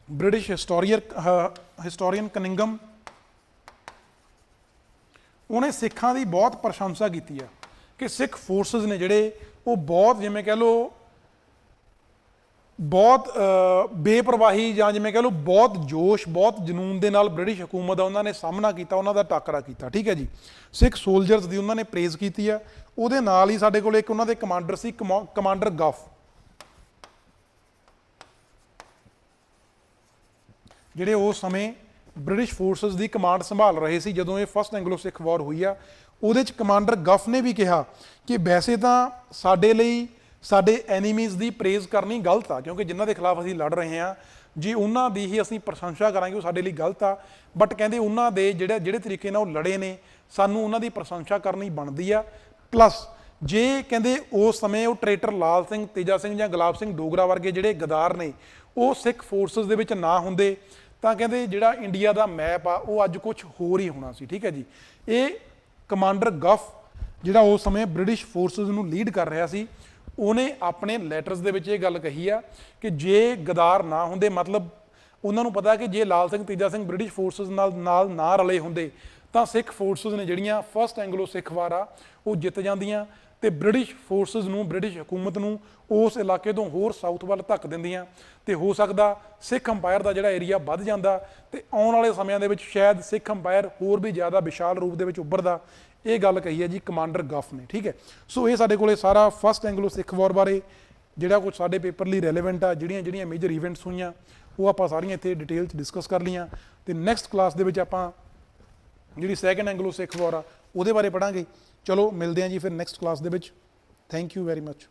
ਬ੍ਰਿਟਿਸ਼ ਹਿਸਟੋਰੀਅਨ ਕਨਿੰਗਮ। ਉਹਨੇ ਸਿੱਖਾਂ ਦੀ ਬਹੁਤ ਪ੍ਰਸ਼ੰਸਾ ਕੀਤੀ ਆ ਕਿ ਸਿੱਖ ਫੋਰਸਿਸ ਨੇ ਜਿਹੜੇ ਉਹ ਬਹੁਤ, ਜਿਵੇਂ ਕਹਿ ਲਓ ਬਹੁਤ ਬੇਪਰਵਾਹੀ, ਜਾਂ ਜਿਵੇਂ ਕਹਿ ਲਓ ਬਹੁਤ ਜੋਸ਼, ਬਹੁਤ ਜਨੂਨ ਦੇ ਨਾਲ ਬ੍ਰਿਟਿਸ਼ ਹਕੂਮਤ ਦਾ ਉਹਨਾਂ ਨੇ ਸਾਹਮਣਾ ਕੀਤਾ, ਉਹਨਾਂ ਦਾ ਟਾਕਰਾ ਕੀਤਾ। ਠੀਕ ਹੈ ਜੀ, ਸਿੱਖ ਸੋਲਜਰਸ ਦੀ ਉਹਨਾਂ ਨੇ ਪ੍ਰੇਜ਼ ਕੀਤੀ ਆ। ਉਹਦੇ ਨਾਲ ਹੀ ਸਾਡੇ ਕੋਲ ਇੱਕ ਉਹਨਾਂ ਦੇ ਕਮਾਂਡਰ ਸੀ, ਕਮਾਂਡਰ ਗਫ, ਜਿਹੜੇ ਉਸ ਸਮੇਂ ਬ੍ਰਿਟਿਸ਼ ਫੋਰਸਿਸ ਦੀ ਕਮਾਂਡ ਸੰਭਾਲ ਰਹੇ ਸੀ ਜਦੋਂ ਇਹ ਫਸਟ ਐਂਗਲੋ ਸਿੱਖ ਵਾਰ ਹੋਈ ਆ। ਉਹਦੇ 'ਚ ਕਮਾਂਡਰ ਗਫ ਨੇ ਵੀ ਕਿਹਾ ਕਿ ਵੈਸੇ ਤਾਂ ਸਾਡੇ ਲਈ ਸਾਡੇ ਐਨੀਮੀਜ਼ ਦੀ ਪ੍ਰੇਜ਼ ਕਰਨੀ ਗਲਤ ਆ, ਕਿਉਂਕਿ ਜਿਨ੍ਹਾਂ ਦੇ ਖਿਲਾਫ ਅਸੀਂ ਲੜ ਰਹੇ ਹਾਂ ਜੀ ਉਹਨਾਂ ਦੀ ਹੀ ਅਸੀਂ ਪ੍ਰਸ਼ੰਸਾ ਕਰਾਂਗੇ ਉਹ ਸਾਡੇ ਲਈ ਗਲਤ ਆ। ਬਟ ਕਹਿੰਦੇ ਉਹਨਾਂ ਦੇ ਜਿਹੜੇ ਤਰੀਕੇ ਨਾਲ ਉਹ ਲੜੇ ਨੇ, ਸਾਨੂੰ ਉਹਨਾਂ ਦੀ ਪ੍ਰਸ਼ੰਸਾ ਕਰਨੀ ਬਣਦੀ ਆ। ਪਲੱਸ ਜੇ ਕਹਿੰਦੇ ਉਸ ਸਮੇਂ ਉਹ ਟਰੇਟਰ ਲਾਲ ਸਿੰਘ, ਤੇਜਾ ਸਿੰਘ ਜਾਂ ਗੁਲਾਬ ਸਿੰਘ ਡੋਗਰਾ ਵਰਗੇ ਜਿਹੜੇ ਗਦਾਰ ਨੇ ਉਹ ਸਿੱਖ ਫੋਰਸਿਸ ਦੇ ਵਿੱਚ ਨਾ ਹੁੰਦੇ ਤਾਂ ਕਹਿੰਦੇ ਜਿਹੜਾ ਇੰਡੀਆ ਦਾ ਮੈਪ ਆ ਉਹ ਅੱਜ ਕੁਝ ਹੋਰ ਹੀ ਹੋਣਾ ਸੀ। ਠੀਕ ਹੈ ਜੀ, ਇਹ ਕਮਾਂਡਰ ਗਫ ਜਿਹੜਾ ਉਸ ਸਮੇਂ ਬ੍ਰਿਟਿਸ਼ ਫੋਰਸਿਸ ਨੂੰ ਲੀਡ ਕਰ ਰਿਹਾ ਸੀ, ਉਹਨੇ ਆਪਣੇ ਲੈਟਰਸ ਦੇ ਵਿੱਚ ਇਹ ਗੱਲ ਕਹੀ ਆ ਕਿ ਜੇ ਗਦਾਰ ਨਾ ਹੁੰਦੇ, ਮਤਲਬ ਉਹਨਾਂ ਨੂੰ ਪਤਾ ਕਿ ਜੇ ਲਾਲ ਸਿੰਘ, ਤੇਜਾ ਸਿੰਘ ਬ੍ਰਿਟਿਸ਼ ਫੋਰਸਿਸ ਨਾਲ ਨਾ ਰਲੇ ਹੁੰਦੇ ਤਾਂ ਸਿੱਖ ਫੋਰਸਿਸ ਨੇ ਜਿਹੜੀਆਂ ਫਸਟ ਐਂਗਲੋ ਸਿੱਖ ਵਾਰ ਆ ਉਹ ਜਿੱਤ ਜਾਂਦੀਆਂ ਤੇ ਬ੍ਰਿਟਿਸ਼ ਫੋਰਸਿਸ ਨੂੰ, ਬ੍ਰਿਟਿਸ਼ ਹਕੂਮਤ ਨੂੰ ਉਸ ਇਲਾਕੇ ਤੋਂ ਹੋਰ ਸਾਊਥ ਵੱਲ ਧੱਕ ਦਿੰਦੀਆਂ ਤੇ ਹੋ ਸਕਦਾ ਸਿੱਖ ਅੰਪਾਇਰ ਦਾ ਜਿਹੜਾ ਏਰੀਆ ਵੱਧ ਜਾਂਦਾ ਤੇ ਆਉਣ ਵਾਲੇ ਸਮਿਆਂ ਦੇ ਵਿੱਚ ਸ਼ਾਇਦ ਸਿੱਖ ਅੰਪਾਇਰ ਹੋਰ ਵੀ ਜ਼ਿਆਦਾ ਵਿਸ਼ਾਲ ਰੂਪ ਦੇ ਵਿੱਚ ਉੱਭਰਦਾ। ਇਹ ਗੱਲ ਕਹੀ ਹੈ ਜੀ ਕਮਾਂਡਰ ਗਫ ਨੇ। ਠੀਕ ਹੈ, ਸੋ ਇਹ ਸਾਡੇ ਕੋਲੇ ਸਾਰਾ ਫਸਟ ਐਂਗਲੋ ਸਿੱਖ ਵਾਰ ਬਾਰੇ ਜਿਹੜਾ ਕੁਝ ਸਾਡੇ ਪੇਪਰ ਲਈ ਰੈਲੇਵੈਂਟ ਆ, ਜਿਹੜੀਆਂ ਮੇਜਰ ਇਵੈਂਟਸ ਹੋਈਆਂ ਉਹ ਆਪਾਂ ਸਾਰੀਆਂ ਇੱਥੇ ਡਿਟੇਲ 'ਚ ਡਿਸਕਸ ਕਰ ਲਈਆਂ। ਤੇ ਨੈਕਸਟ ਕਲਾਸ ਦੇ ਵਿੱਚ ਆਪਾਂ ਜਿਹੜੀ ਸੈਕੰਡ ਐਂਗਲੋ ਸਿੱਖ ਵਾਰ ਆ ਉਹਦੇ ਬਾਰੇ ਪੜ੍ਹਾਂਗੇ। ਚਲੋ ਮਿਲਦੇ ਹਾਂ ਜੀ ਫਿਰ ਨੈਕਸਟ ਕਲਾਸ ਦੇ ਵਿੱਚ। Thank you very much.